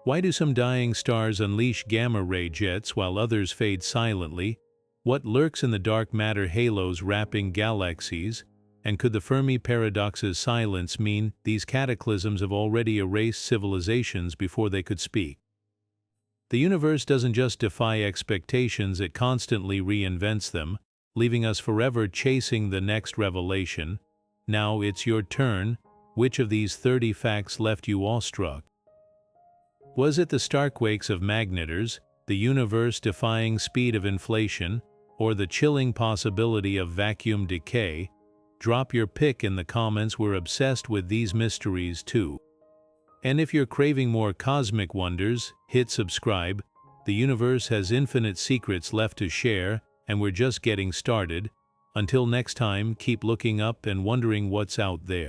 Why do some dying stars unleash gamma-ray jets while others fade silently? What lurks in the dark matter halos wrapping galaxies? And could the Fermi paradox's silence mean these cataclysms have already erased civilizations before they could speak? The universe doesn't just defy expectations, it constantly reinvents them, leaving us forever chasing the next revelation. Now it's your turn. Which of these 30 facts left you awestruck? Was it the stark wakes of magnetars, the universe-defying speed of inflation, or the chilling possibility of vacuum decay? Drop your pick in the comments. We're obsessed with these mysteries too. And if you're craving more cosmic wonders, hit subscribe. The universe has infinite secrets left to share, and we're just getting started. Until next time, keep looking up and wondering what's out there.